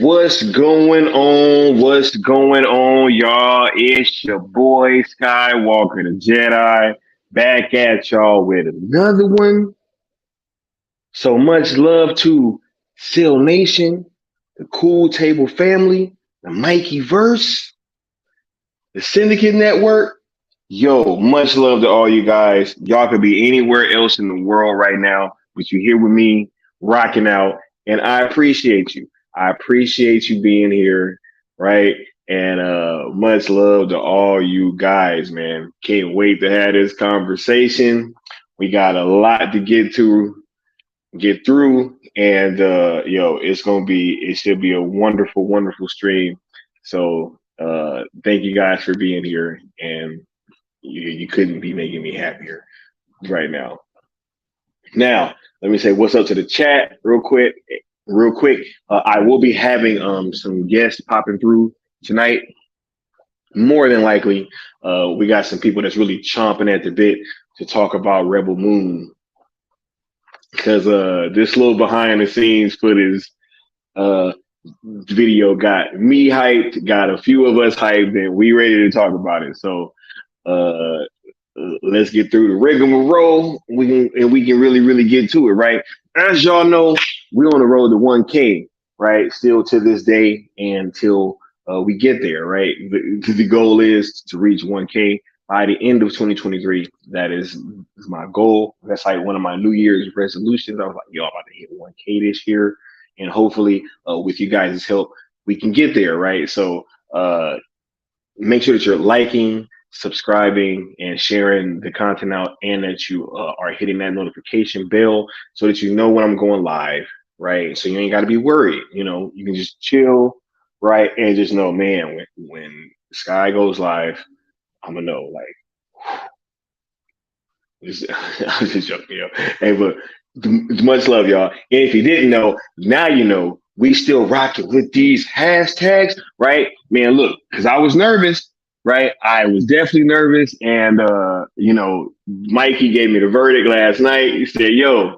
What's going on? What's going on, y'all? It's your boy Skywalker the Jedi back at y'all with another one. So much love to Seal Nation, the Cool Table family, the Mikey Verse, the Syndicate Network. Yo, much love to all you guys. Y'all could be anywhere else in the world right now, but you're here with me, rocking out, and I appreciate you. I appreciate you being here, right? And much love to all you guys, man. Can't wait to have this conversation. We got a lot to get through, and it should be a wonderful, wonderful stream. So Thank you guys for being here, and you couldn't be making me happier right now. Now, let me say what's up to the chat real quick. Real quick, I will be having some guests popping through tonight. More than likely, we got some people that's really chomping at the bit to talk about Rebel Moon because this little behind the scenes footage uh, video got me hyped, got a few of us hyped, and we ready to talk about it. So uh, let's get through the rigmarole. We can really get to it, right? As y'all know, we're on the road to 1K, right? Still to this day until we get there, right? The goal is to reach 1K by the end of 2023. That is my goal. That's like one of my New Year's resolutions. I was like, yo, I'm about to hit 1K this year, and hopefully, with you guys' help, we can get there, right? So make sure that you're liking, subscribing, and sharing the content out, and that you are hitting that notification bell so that you know when I'm going live, right? So you ain't got to be worried. You know, you can just chill, right, and just know, man, when Sky goes live, I'm gonna know, like, I'm just joking, yo. Hey, but much love, y'all. And if you didn't know, now you know. We still rocking with these hashtags, right? Man, look, because I was nervous, right? I was definitely nervous, and Mikey gave me the verdict last night. He said, "Yo,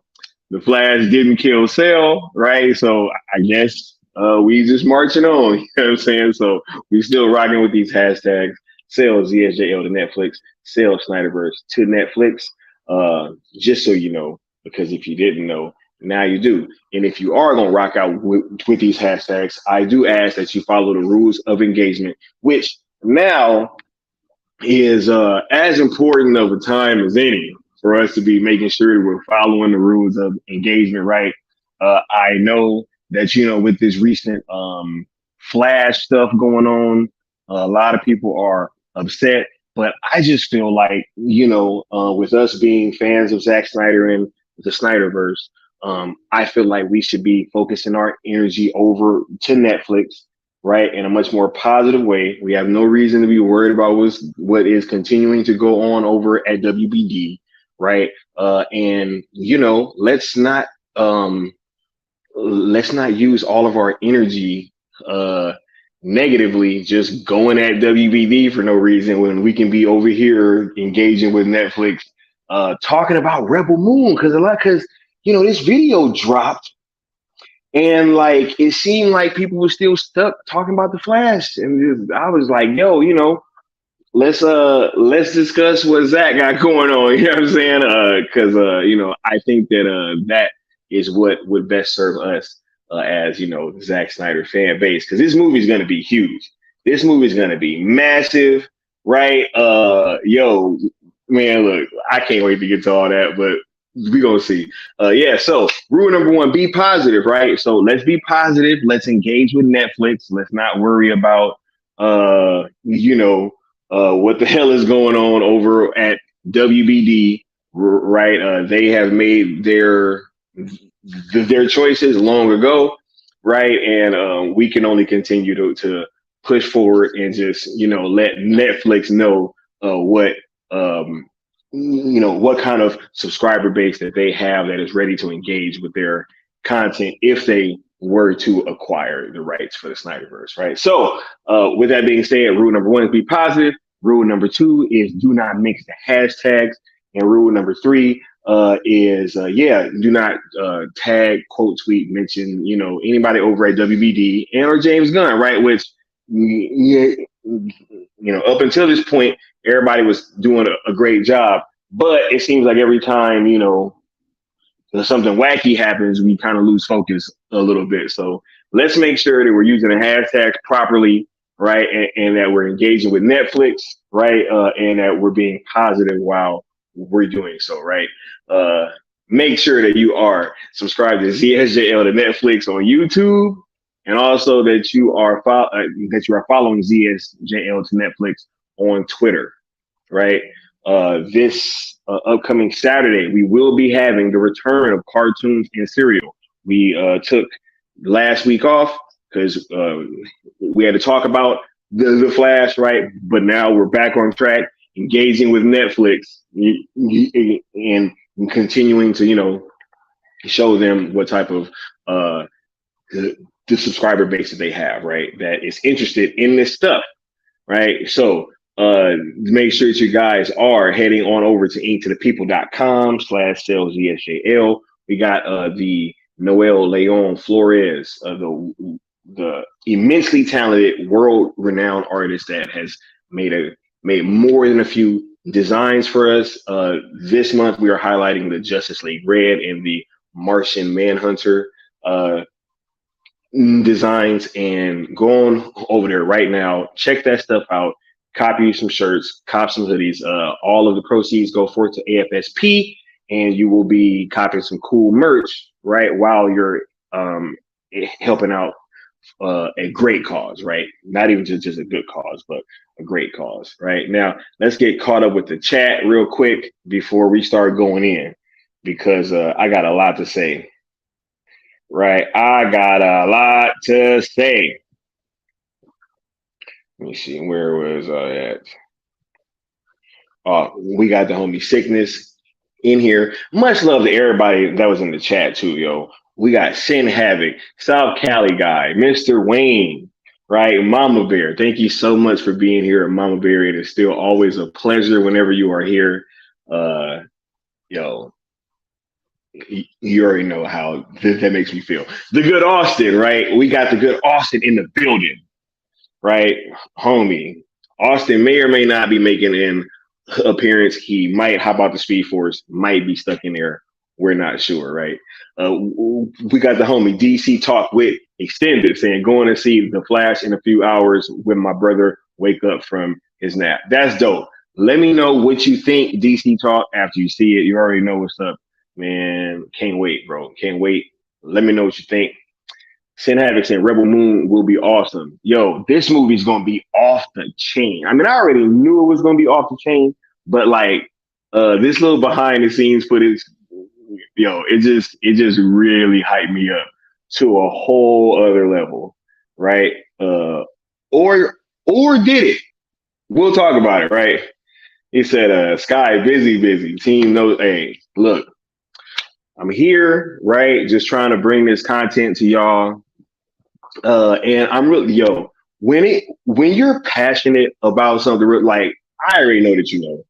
the Flash didn't kill Cell, right?" So I guess we just marching on. You know what I'm saying? So we still rocking with these hashtags. Cell ZSJL to Netflix. Cell Snyderverse to Netflix. Just so you know, because if you didn't know, now you do. And if you are going to rock out with these hashtags, I do ask that you follow the rules of engagement, which now is as important of a time as any for us to be making sure that we're following the rules of engagement, right? I know that, with this recent Flash stuff going on, a lot of people are upset, but I just feel like, with us being fans of Zack Snyder and the Snyderverse, I feel like we should be focusing our energy over to Netflix, right, in a much more positive way. We have no reason to be worried about what is continuing to go on over at WBD, right? And let's not use all of our energy negatively, just going at WBD for no reason when we can be over here engaging with Netflix, talking about Rebel Moon because this video dropped and like it seemed like people were still stuck talking about the Flash, and I was like, yo, let's discuss what Zach got going on. You know what I'm saying? Because I think that that is what would best serve us as Zack Snyder fan base, because this movie is gonna be huge. This movie is gonna be massive, right? Yo, man, look, I can't wait to get to all that, but we gonna see. Yeah. So rule number one: be positive, right? So let's be positive. Let's engage with Netflix. Let's not worry about what the hell is going on over at WBD, right? They have made their choices long ago, right? And we can only continue to push forward and just let Netflix know what kind of subscriber base that they have that is ready to engage with their content if they were to acquire the rights for the Snyderverse, right? So with that being said, rule number one is be positive. Rule number two is do not mix the hashtags. And rule number three is do not tag, quote, tweet, mention, anybody over at WBD and or James Gunn, right? Which, up until this point, everybody was doing a great job. But it seems like every time, something wacky happens, we kind of lose focus a little bit. So let's make sure that we're using the hashtags properly, right? And that we're engaging with Netflix, right? And that we're being positive while we're doing so, right? Make sure that you are subscribed to ZSJL to Netflix on YouTube, and also that you are following ZSJL to Netflix on Twitter, right? This upcoming Saturday, we will be having the return of cartoons and cereal. We took last week off because we had to talk about the Flash, right? But now we're back on track, engaging with Netflix and continuing to, show them what type of uh, the subscriber base that they have, right? That is interested in this stuff, right? So make sure that you guys are heading on over to inktothepeople.com/sales. We got the Noel Leon Flores, the immensely talented, world-renowned artist that has made more than a few designs for us. This month we are highlighting the Justice League Red and the Martian Manhunter designs, and go on over there right now. Check that stuff out. Copy some shirts, cop some hoodies. All of the proceeds go forth to AFSP, and you will be copying some cool merch, right? While you're helping out a great cause, right? Not even just a good cause, but a great cause, right? Now, let's get caught up with the chat real quick before we start going in, because I got a lot to say. Right, I got a lot to say. Let me see, where was I at? We got the homie Sickness in here. Much love to everybody that was in the chat too, yo. We got Sin Havoc, South Cali guy, Mr. Wayne, right? Mama Bear, thank you so much for being here, Mama Bear. It is still always a pleasure whenever you are here. Yo, you already know how that makes me feel. The good Austin, right? We got the good Austin in the building, right? Homie, Austin may or may not be making an appearance. He might hop out the Speed Force, might be stuck in there. We're not sure, right? We got the homie DC Talk with Extended saying, going to see The Flash in a few hours when my brother wake up from his nap. That's dope. Let me know what you think, DC Talk, after you see it. You already know what's up. Man, can't wait, bro. Can't wait. Let me know what you think. Sin Havoc and Rebel Moon will be awesome. Yo, this movie's gonna be off the chain. I mean, I already knew it was gonna be off the chain, but like this little behind the scenes footage, yo, it just really hyped me up to a whole other level, right? Or did it? We'll talk about it, right? He said, Sky, busy. Team knows, hey, look, I'm here, right? Just trying to bring this content to y'all. And I'm really, yo, when you're passionate about something, like, I already know that you know.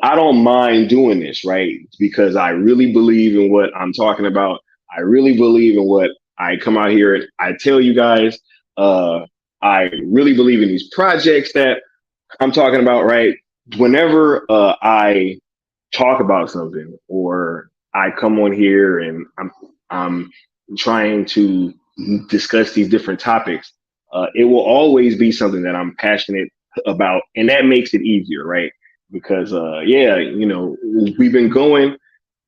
I don't mind doing this, right? Because I really believe in what I'm talking about. I really believe in what I come out here and I tell you guys. I really believe in these projects that I'm talking about, right? Whenever I talk about something, or I come on here and I'm trying to discuss these different topics, it will always be something that I'm passionate about, and that makes it easier, right? Because we've been going,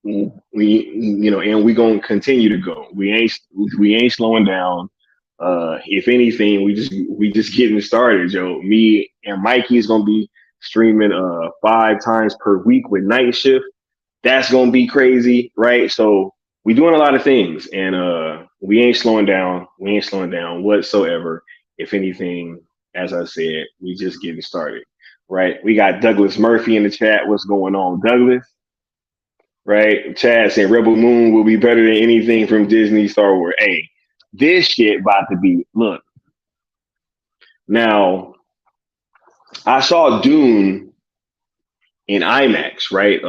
and we gonna continue to go. We ain't slowing down. If anything, we just getting started, Joe. Me and Mikey's gonna be streaming 5 times per week with Night Shift. That's gonna be crazy, right? So we're doing a lot of things, and we ain't slowing down. We ain't slowing down whatsoever. If anything, as I said, we just getting started, right? We got Douglas Murphy in the chat. What's going on, Douglas? Right? Chad saying Rebel Moon will be better than anything from Disney, Star Wars. Hey, this shit about to be, look. Now, I saw Dune in IMAX, right?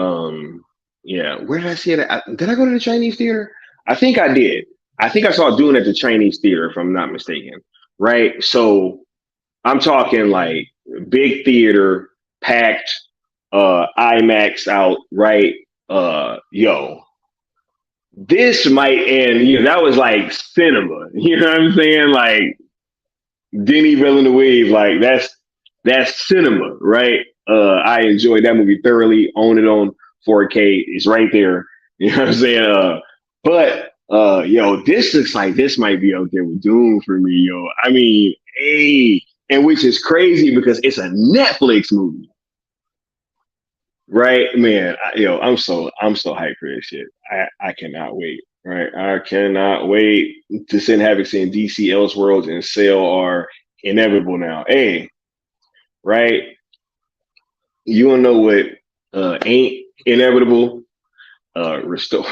Yeah, where did I see it? Did I go to the Chinese theater? I think I did. I think I saw Dune at the Chinese theater, if I'm not mistaken, right? So I'm talking like big theater, packed, IMAX out, right? Yo, this might end. That was like cinema. You know what I'm saying? Like Denis Villeneuve, like that's cinema, right? I enjoyed that movie thoroughly. Own it on 4K. It's right there. You know what I'm saying? But yo, this looks like this might be up there with Doom for me, yo. I mean, hey, and which is crazy because it's a Netflix movie, right? Man, I'm so hyped for this shit. I cannot wait. Right, I cannot wait to send Havoc in DC Elseworlds and Sale are inevitable now. Hey, right? You wanna know what ain't inevitable? Restore.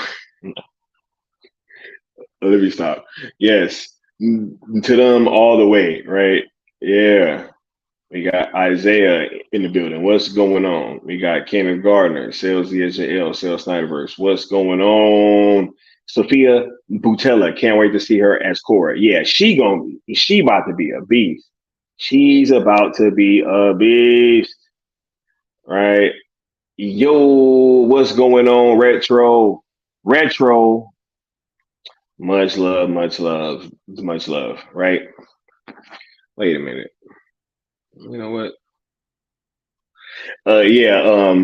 Let me stop. Yes, to them all the way, right? Yeah. We got Isaiah in the building. What's going on? We got Kenneth Gardner, Sales DHL, Sales Snyderverse. What's going on? Sophia Butella. Can't wait to see her as Cora. Yeah, she about to be a beast. She's about to be a beast. Right? Yo, what's going on? Retro. Much love, much love, much love. Right? Wait a minute. You know what? Yeah.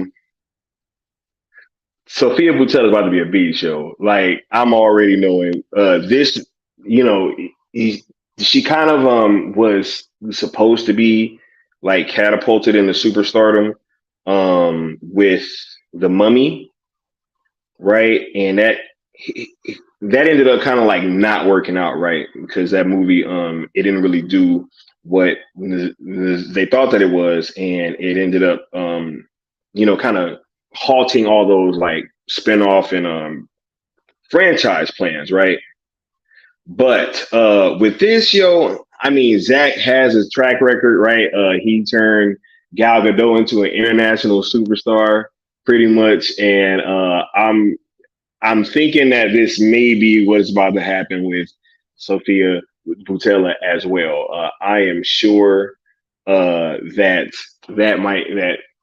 Sophia Butella is about to be a B show. Like I'm already knowing this. You know, she kind of was supposed to be like catapulted into superstardom with the Mummy, right? And that ended up kind of like not working out right because that movie it didn't really do what they thought that it was, and it ended up kind of halting all those like spin-off and franchise plans, right? But with this, I mean, Zach has his track record, right? He turned Gal Gadot into an international superstar, pretty much, and I'm thinking that this may be what's about to happen with Sophia Butella as well. I am sure that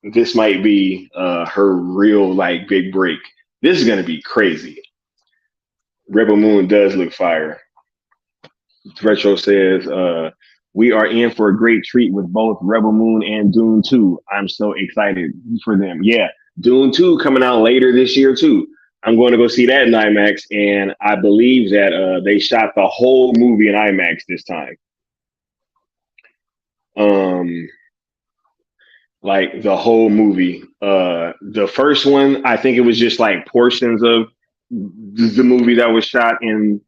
this might be her real like big break. This is gonna be crazy. Rebel Moon does look fire. Retro says we are in for a great treat with both Rebel Moon and Dune 2. I'm so excited for them. Yeah, Dune 2 coming out later this year too. I'm going to go see that in IMAX, and I believe that they shot the whole movie in IMAX this time. Like the whole movie. The first one, I think it was just like portions of the movie that was shot in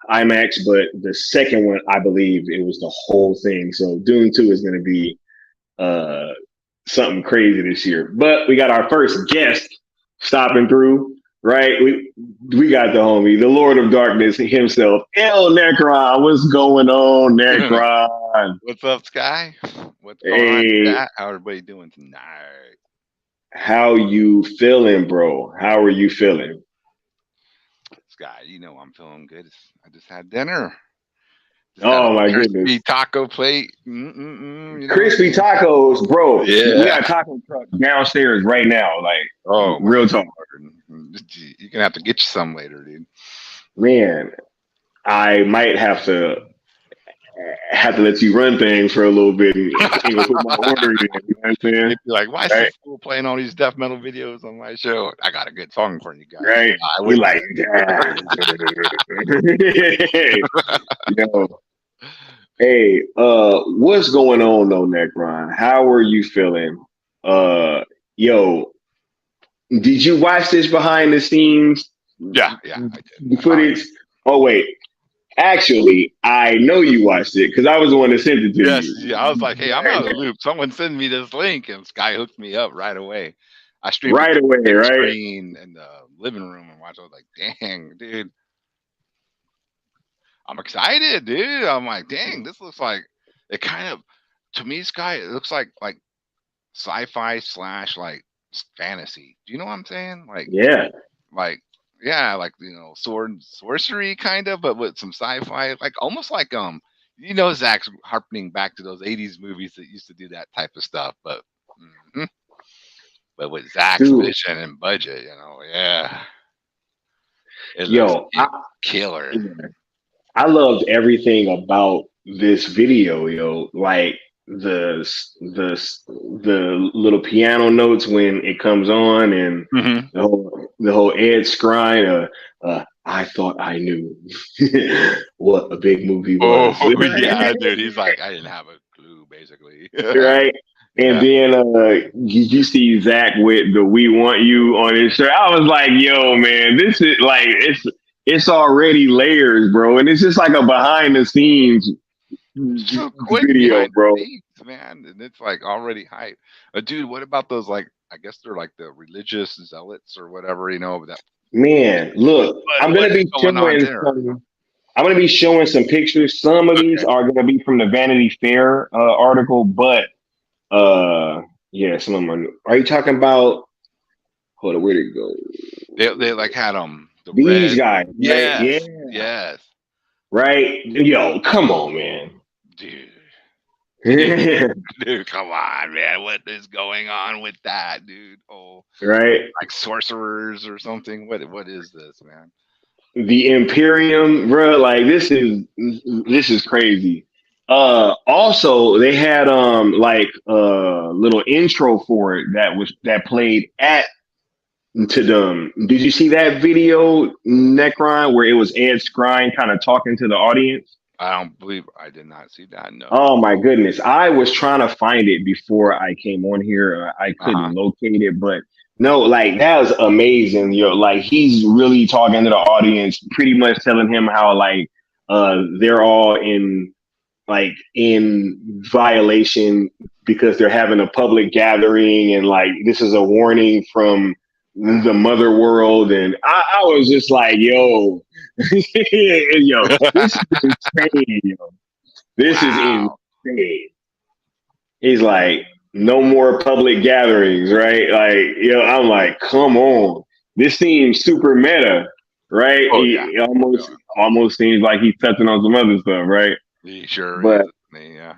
IMAX, but the second one, I believe it was the whole thing. So Dune 2 is going to be something crazy this year. But we got our first guest stopping through, right? We got the homie, the Lord of Darkness himself, El Necron. What's going on, Necron? What's up, Sky? What's going on? How everybody doing tonight? How you feeling, bro? How are you feeling? Sky, you know I'm feeling good. I just had dinner. Oh my goodness! Crispy taco plate. Crispy tacos, bro. Yeah, we got a taco truck downstairs right now. Like, real talk. You're gonna have to get you some later, dude. Man, I might have to let you run things for a little bit and even put my order in. You know what I'm saying? You're like, why is this fool playing all these death metal videos on my show? I got a good song for you guys. Right? We like, yo. Hey, what's going on though, Necron? How are you feeling? Yo, did you watch this behind the scenes? Yeah, I did. Footage. Oh wait. Actually, I know you watched it because I was the one that sent it to you. Yes, yeah. I was like, hey, I'm out of the loop. Someone send me this link, and Sky hooked me up right away. I streamed right away, right? Screen in the living room and watched. I was like, dang, dude, I'm excited, dude. I'm like, dang, this looks like it kind of to me, Sky. It looks like sci-fi / like fantasy. Do you know what I'm saying? Like, yeah, like. Yeah, like sorcery kind of, but with some sci-fi, like almost like Zach's harping back to those '80s movies that used to do that type of stuff, but with Zach's vision and budget, yeah. Killer. I loved everything about this video, yo. Like the little piano notes when it comes on, and the whole Ed Skrein. I thought I knew what a big movie was. Oh yeah, dude. He's like, I didn't have a clue, basically. Right. And then you see Zach with the "We Want You" on his shirt. I was like, yo, man, this is like it's already layers, bro, and it's just like a behind the scenes so quick video, behind bro. the scenes, man, and it's like already hype. Dude, what about those like? I guess they're like the religious zealots or whatever, that. Man, look, What is going on there? I'm gonna be showing some pictures. Some of these Okay, are gonna be from the Vanity Fair article, but yeah, some of them are. Are you talking about? Hold on, where'd it go? they like had the These red. guys, right? Yeah, Yes, yes, right. Yo, come on, man. dude. Dude, dude, come on, man. What is going on with that, dude? Oh, Right. like sorcerers or something. What is this, man? The Imperium, bro. Like this is crazy. Also they had like little intro for it that played at to them. Did you see that video, Necron, where it was Ed Skrein kind of talking to the audience? I don't believe I did not see that. No. Oh my goodness. I was trying to find it before I came on here. I Uh huh. couldn't locate it, but no, like that was amazing. Like he's really talking to the audience, pretty much telling him how like they're all in violation because they're having a public gathering and like this is a warning from the mother world. And I was just like, yo, yo, this is insane, yo. This is Wow. insane. He's like, no more public gatherings, right? Like, I'm like, come on. This seems super meta, right? Oh yeah. It almost seems like he's touching on some other stuff, right? He sure But is. Yeah.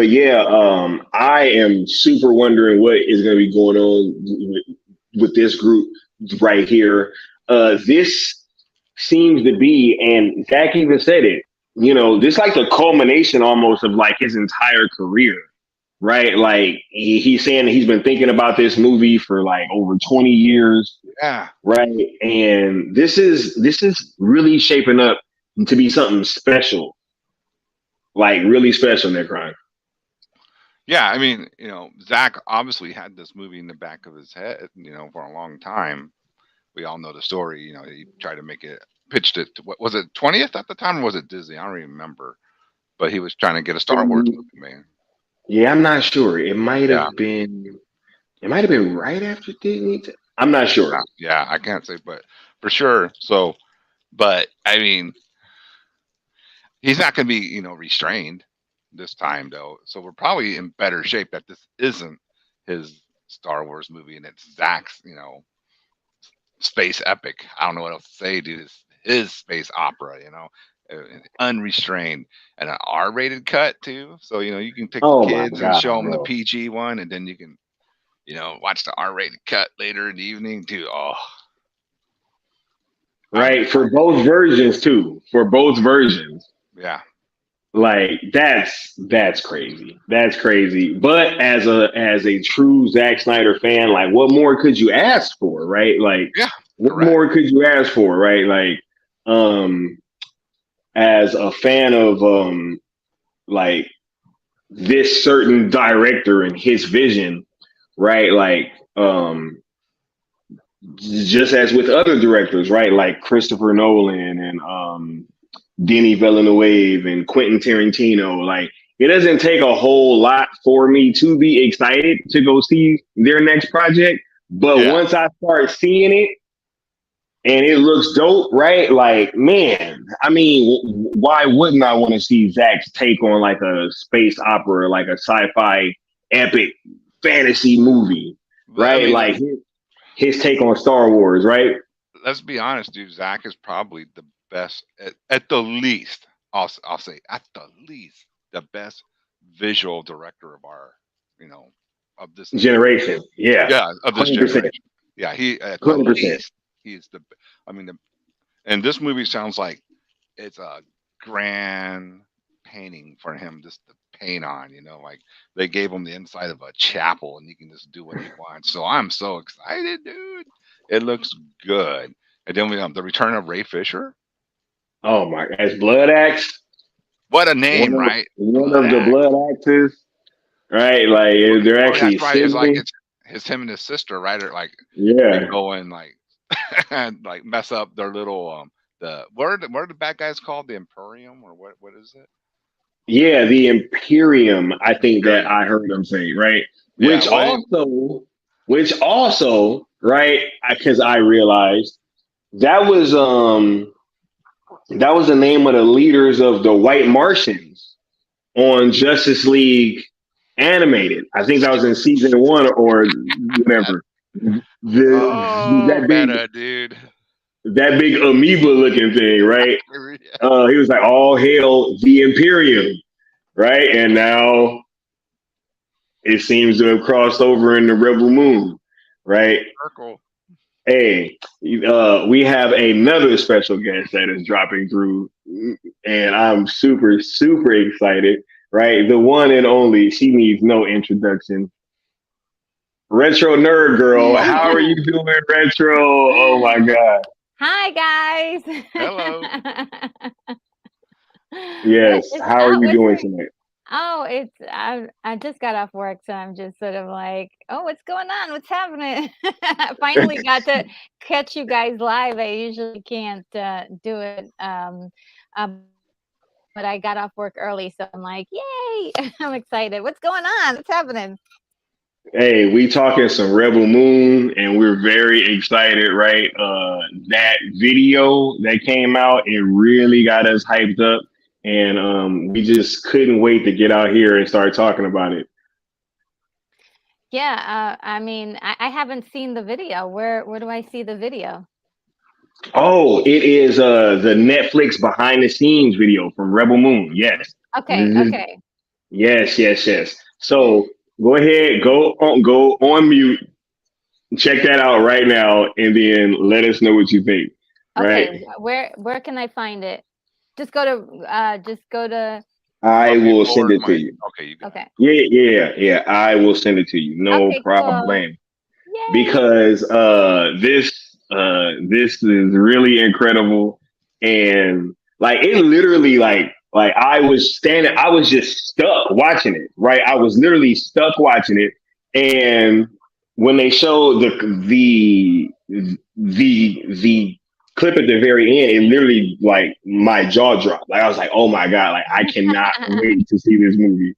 yeah, I am super wondering what is going to be going on with this group right here. This seems to be, and Zach even said it. This like the culmination almost of like his entire career, right? Like he's saying that he's been thinking about this movie for like over 20 years, Yeah. right? And this is really shaping up to be something special, like really special, Necron. Yeah. I mean, Zach obviously had this movie in the back of his head, for a long time. We all know the story. He tried to make it, pitched it to, what was it, 20th at the time, or was it Disney? I don't even remember. But he was trying to get a Star Wars movie, man. Yeah, I'm not sure. It might Yeah. have been. It might have been right after Disney. I'm not sure. Yeah. I can't say, but for sure. So, but I mean, he's not going to be, restrained this time, though. So we're probably in better shape that this isn't his Star Wars movie and it's Zach's, space epic. I don't know what else to say, dude. It's his space opera, unrestrained and an R-rated cut too. So you can take the Oh my kids and god, show them the bro! PG one, and then you can, watch the R-rated cut later in the evening, dude. Oh, I'm Right, for excited. both versions too. For both versions, Yeah, like that's crazy. That's crazy. But as a true Zack Snyder fan, like what more could you ask for, right? Like yeah, what correct. more could you ask for, right? Like um as a fan of like this certain director and his vision, right? Like just as with other directors, right? Like Christopher Nolan and Denis Villeneuve and Quentin Tarantino. Like it doesn't take a whole lot for me to be excited to go see their next project, but Yeah, once I start seeing it and it looks dope, right? Like, man, I mean, why wouldn't I want to see Zach's take on like a space opera, like a sci-fi epic fantasy movie, but I right? mean, Like his take on Star Wars, right? let's be honest, dude. Zach is probably the best, at the least. I'll say at the least the best visual director of our, you know, of this, Generation, yeah, yeah, of this 100%, generation. Yeah, he at the 100%. least he's the. I mean, and this movie sounds like it's a grand painting for him just to paint on. Like they gave him the inside of a chapel, and he can just do what he wants. So I'm so excited, dude. It looks good. And then we have the return of Ray Fisher. Oh my, as Blood Axe, What a one name, of right? one Blood of the Axe. Blood Axes, right? Like they're Oh, actually that's right. It's like sibling. it's him and his sister, right? Or like they Yeah, go and like and like mess up their little the what are the bad guys called? The Imperium, or what is it? Yeah, the Imperium, I think that Imperium. I heard them say, right? Yeah. Which What? also, which also, right? Because I realized that that was the name of the leaders of the White Martians on Justice League animated. I think that was in season one or whatever. Oh, That big meta, dude. amoeba looking thing, right? Yeah. He was like, "All hail the Imperium," right? And now it seems to have crossed over in the Rebel Moon, right? Circle. Hey, we have another special guest that is dropping through, and I'm super, super excited, right? The one and only, she needs no introduction. Retro Nerd Girl, how are you doing, Retro? Oh my God. Hi guys. Hello. Yes, how are you doing tonight? Oh, I just got off work, so I'm just sort of like, oh, what's going on? What's happening? I finally got to catch you guys live. I usually can't do it, but I got off work early, so I'm like, yay! I'm excited. What's going on? What's happening? Hey, we talking some Rebel Moon, and we're very excited, right? That video that came out, it really got us hyped up, and we just couldn't wait to get out here and start talking about it. Yeah, I mean, I haven't seen the video. Where do I see the video? Oh, it is the Netflix behind the scenes video from Rebel Moon. Yes. Okay, okay. Yes, yes, yes. So go ahead, go on mute, check that out right now, and then let us know what you think. Right? Okay, where can I find it? Just go to I Okay, will send forward it to my. you. Okay, you got it. okay. Yeah. I will send it to you. No Okay, cool. problem. Yay. Because this is really incredible, and like it literally like I was just stuck watching it, right? I was literally stuck watching it, and when they showed the clip at the very end, it literally like my jaw dropped. Like I was like, oh my God, like I cannot wait to see this movie.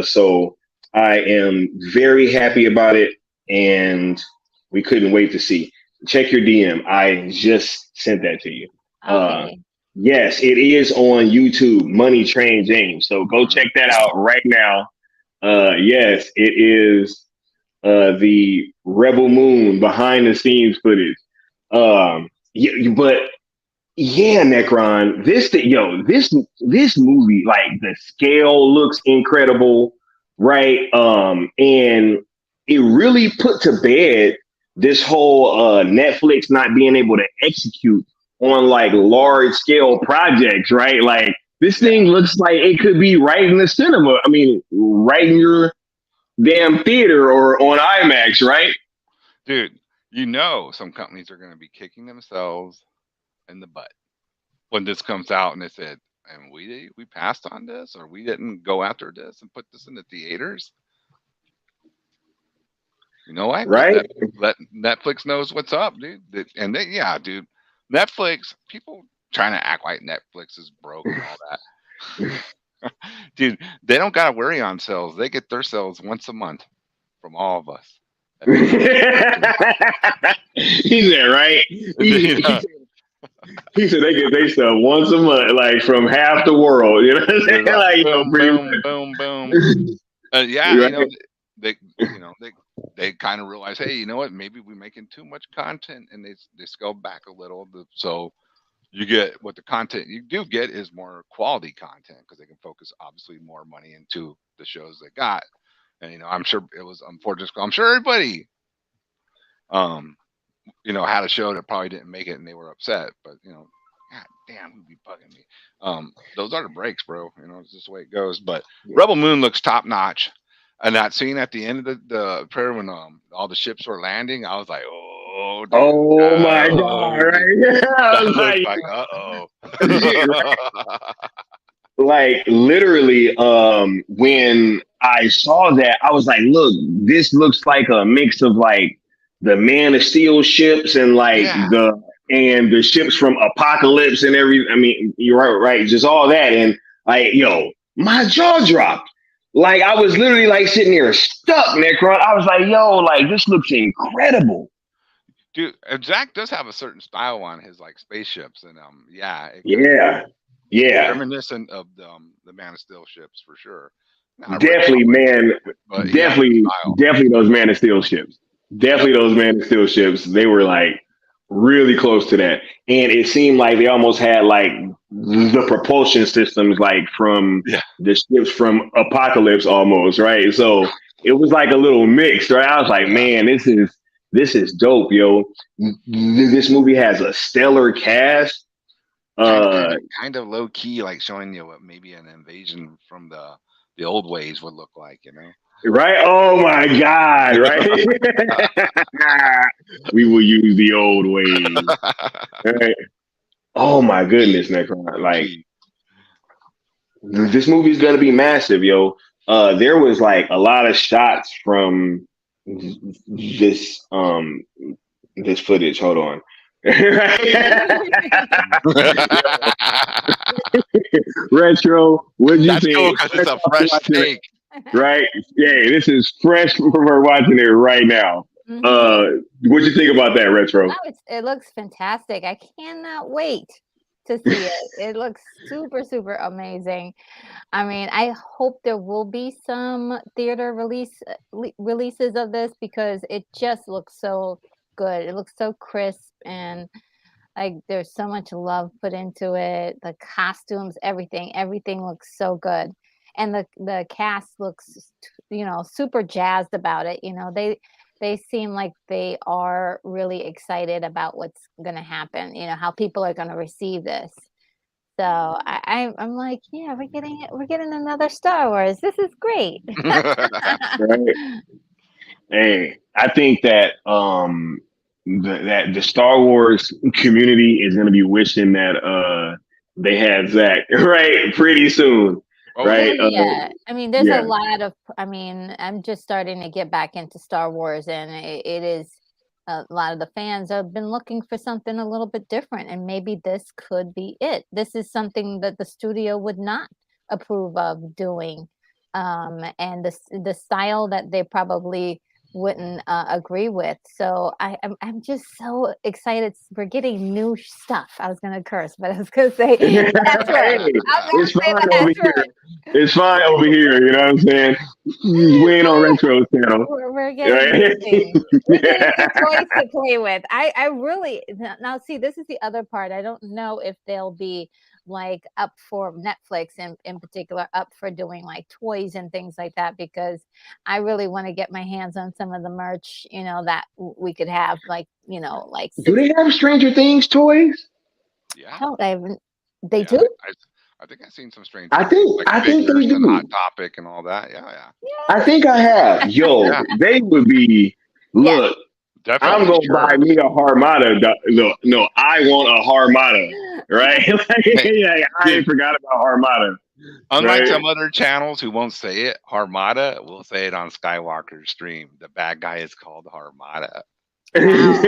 So I am very happy about it, and we couldn't wait to see. Check your DM. I just sent that to you. Uh, Okay. yes, it is on YouTube, Money Train James. So go Mhm. check that out right now. Yes, it is the Rebel Moon behind the scenes footage. But yeah, Necron, this movie, like the scale looks incredible, right? And it really put to bed this whole Netflix not being able to execute on like large scale projects, right? Like this Yeah, thing looks like it could be right in the cinema. I mean, right in your damn theater or on IMAX, right? dude. Some companies are going to be kicking themselves in the butt when this comes out, and they said, "And we passed on this, or we didn't go after this and put this in the theaters." You know what? Right? Let Netflix knows what's up, dude. And they, yeah, dude. Netflix people trying to act like Netflix is broke and all that. Dude, they don't got to worry on sales. They get their sales once a month from all of us. He's there, right? You know, He said they get they stuff once a month, like from half the world. You know what I'm saying? they're like Like, boom, pretty boom, boom, boom. Yeah, right? they, they kind of realize, hey, you know what? Maybe we're making too much content, and they scale back a little. So you get what the content you do get is more quality content because they can focus obviously more money into the shows they got. And I'm sure it was unfortunate. I'm sure everybody, um, had a show that probably didn't make it and they were upset. But God damn, who'd be bugging me? Those are the breaks, bro. It's just the way it goes. But Rebel Moon looks top notch. And that scene at the end of the prayer when all the ships were landing, I was like, oh, dude, Oh my god! no, dude. Right? I That was looks like, like uh-oh. like literally, when I saw that, I was like, look, this looks like a mix of like the Man of Steel ships and like Yeah. the ships from Apocalypse and every. I mean, you're right, right? Just all that and like, yo. my jaw dropped. Like I was literally like sitting there stuck, Necron. I was like, yo, like this looks incredible. Dude, Jack does have a certain style on his like spaceships, and yeah, it kind of Yeah. Yeah. reminiscent of the Man of Steel ships for sure. Not original, Definitely, man. but he has a Definitely, style. definitely those Man of Steel ships. Yep. Definitely those Man of Steel ships. They were like really close to that. And it seemed like they almost had like the propulsion systems like from Yeah. the ships from Apocalypse almost, right? So it was like a little mixed, right? I was like, Yeah. man, this is dope, yo. This movie has a stellar cast. And Uh kind of low key, like showing you what maybe an invasion from the old ways would look like, you know. Right? Oh my God, right? We will use the old ways. Right? Oh my goodness, Necron. Like Gee. this movie is gonna be massive, yo. There was like a lot of shots from this this footage. Hold on. Retro, what'd you That's cool think? because it's a fresh take. Right? Yeah, this is fresh for watching it right now. What'd you think about that, Retro? Oh, it looks fantastic. I cannot wait to see it. It looks super, super amazing. I mean, I hope there will be some theater releases of this because it just looks so good. It looks so crisp and like there's so much love put into it. The costumes, everything looks so good. And the cast looks, super jazzed about it. They seem like they are really excited about what's going to happen. How people are going to receive this. So I'm like, yeah, we're getting it. We're getting another Star Wars. This is great. Right? Hey, I think that that the Star Wars community is going to be wishing that they had Zach right pretty soon, Oh yeah. right? Oh yeah. I mean, there's a Yeah, lot of. I mean, I'm just starting to get back into Star Wars, and it is a lot of the fans have been looking for something a little bit different, and maybe this could be it. This is something that the studio would not approve of doing, and the style that they probably wouldn't agree with. So I'm just so excited. We're getting new stuff. I was gonna curse, but I was gonna say that's hey, right. I was it's gonna say fine over that's here. right. It's fine over here. You know what I'm saying? We ain't on Retro channel, We're getting new right? things. We're getting new toys to play with. I really now see this is the other part. I don't know if they'll be like up for Netflix in particular up for doing like toys and things like that because I really want to get my hands on some of the merch, that we could have like Do they have Stranger Things toys? Yeah. oh, they Yeah. do? I think I've seen some Stranger I Things, think like I think they figures and Hot do. Topic and all that. Yeah, yeah. I think I have. Yo, Yeah. they would be. Yeah. Look, I'm Definitely gonna buy shirts. me a Harmata. No, no, I want a Harmata. Right? Hey, Like, I dude, ain't forgot about Harmata. unlike Right? some other channels who won't say it, Harmata will say it on Skywalker's stream. The bad guy is called Harmata. Wow.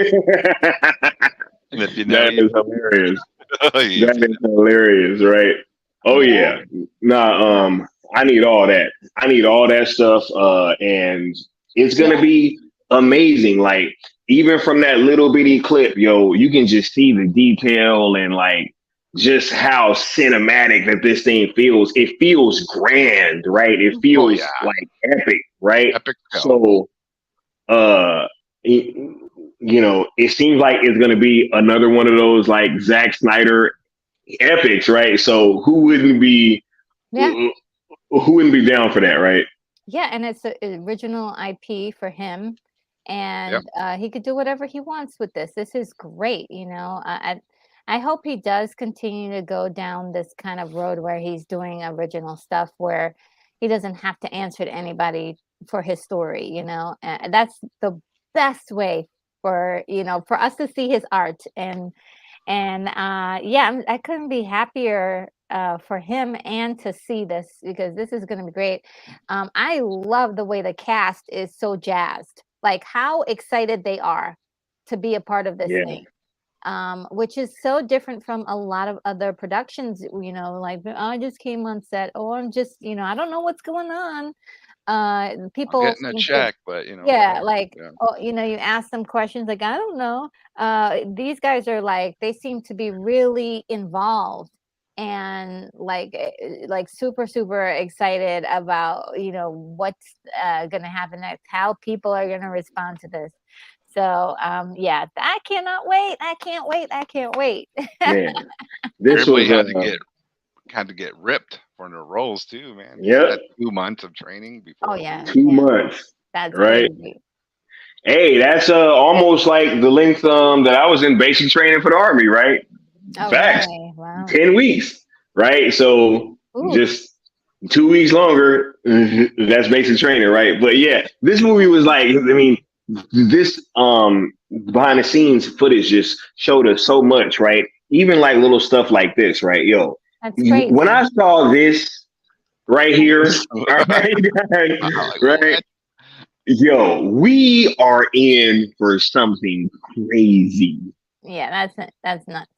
And if you know, That you is hilarious. know. If That you is hilarious, right? Oh Yeah. yeah. Nah, I need all that. I need all that stuff. And it's gonna Yeah. be amazing. Like even from that little bitty clip, yo, you can just see the detail and like just how cinematic that this thing feels. It feels grand, right? It oh feels yeah, like epic, right? epic film. So uh it, it seems like it's gonna be another one of those like Zack Snyder epics, right? So Yeah. who wouldn't be down for that, right? Yeah, and it's an original IP for him, Yep. and he could do whatever he wants with this. This is great, I hope he does continue to go down this kind of road where he's doing original stuff, where he doesn't have to answer to anybody for his story. That's the best way for us to see his art and yeah, I couldn't be happier for him and to see this because this is going to be great. I love the way the cast is so jazzed, like how excited they are to be a part of this Yeah, thing. which is so different from a lot of other productions. Like, I just came on set, or I'm just, I don't know what's going on. I'm People getting a seem to, check, but yeah, whatever. like, Yeah. oh, you ask them questions like, I don't know. These guys are like, they seem to be really involved and like super, super excited about, what's gonna happen next, how people are gonna respond to this. So yeah, I cannot wait. I can't wait. I can't wait. Man, this Everybody was had to get ripped for their roles too, man. They yep, had 2 months of training Oh before yeah, release. 2 months, that's right? crazy. Hey, that's almost like the length that I was in basic training for the army, right? Oh Facts, really? Wow. 10 weeks, right? So Ooh. just 2 weeks longer. That's basic training, right? But yeah, this movie was like, I mean, this behind the scenes footage just showed us so much, right? Even like little stuff like this, right? Yo, That's crazy. when I saw this right here, right, Like, right, what? yo, we are in for something crazy. Yeah, that's nuts.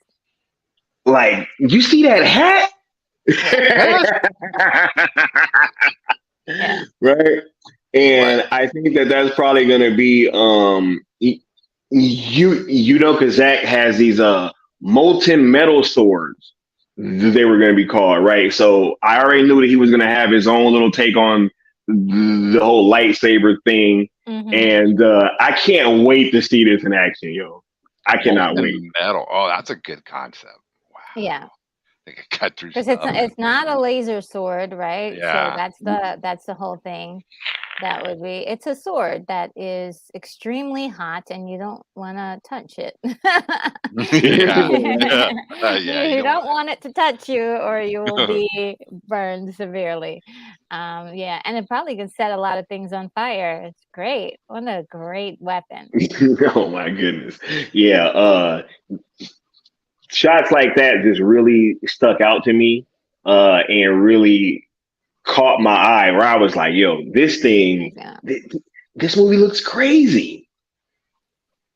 Like, you see that hat? Yes. Yeah. Right? What? And I think that's probably gonna be because Zach has these molten metal swords they were gonna be called, right? So I already knew that he was gonna have his own little take on the whole lightsaber thing. Hmm. And I can't wait to see this in action, yo. I cannot wait. Molten metal. Oh, that's a good concept. Wow. Yeah, They could cut through because stuff. it's not a laser sword, right? So Yeah. that's the whole thing. That would be, it's a sword that is extremely hot and you don't want to touch it. Yeah. Yeah. Yeah. You You don't don't want want it to touch you or you will to. be burned severely. Yeah, and it probably can set a lot of things on fire. It's great. What a great weapon. Oh my goodness. Yeah, shots like that just really stuck out to me and really caught my eye where I was like, yo, this thing, Yeah. this movie looks crazy.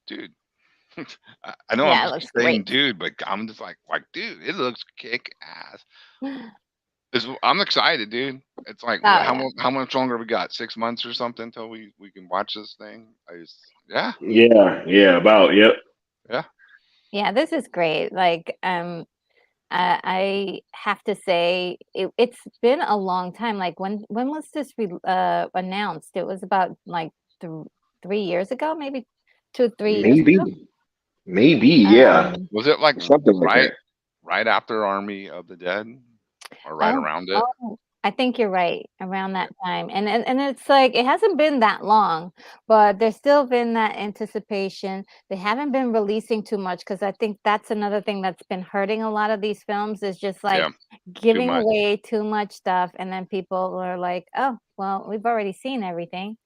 Dude. I know Yeah, it I'm looks saying great. dude, but I'm just like, dude, it looks kick ass. I'm excited, dude. It's like, Oh how yeah. how much longer we got? 6 months or something until we can watch this thing. Yeah, Yeah, about, yep. yeah. Yeah, this is great. Like, I have to say it's been a long time. Like, when was this announced? It was about like 3 years ago, maybe 2, 3 years Maybe, ago. yeah, Um, Was it like something like right that. right after Army of the Dead, or right oh, around it? oh, I think you're right, around Yeah, that time. And it's like it hasn't been that long, but there's still been that anticipation. They haven't been releasing too much because I think that's another thing that's been hurting a lot of these films is just like yeah. Too giving much. away too much stuff, and then people are like, "Oh, well, we've already seen everything."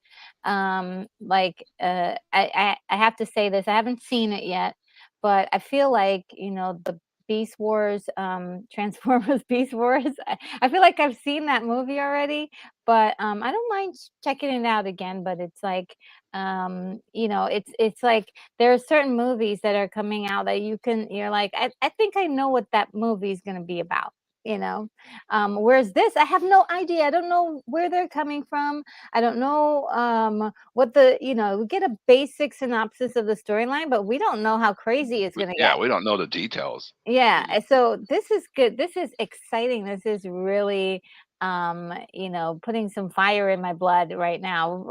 Like, I have to say this, I haven't seen it yet, but I feel like, the Beast Wars, Transformers Beast Wars, I feel like I've seen that movie already, but, I don't mind checking it out again, but it's like, it's like there are certain movies that are coming out that you're like, I think I know what that movie is gonna be about, you know? Whereas this, I have no idea. I don't know where they're coming from. I don't know what we get a basic synopsis of the storyline, but we don't know how crazy it's going to Yeah, get. we don't know the details. Yeah. We And so this is good. This is exciting. This is really, putting some fire in my blood right now.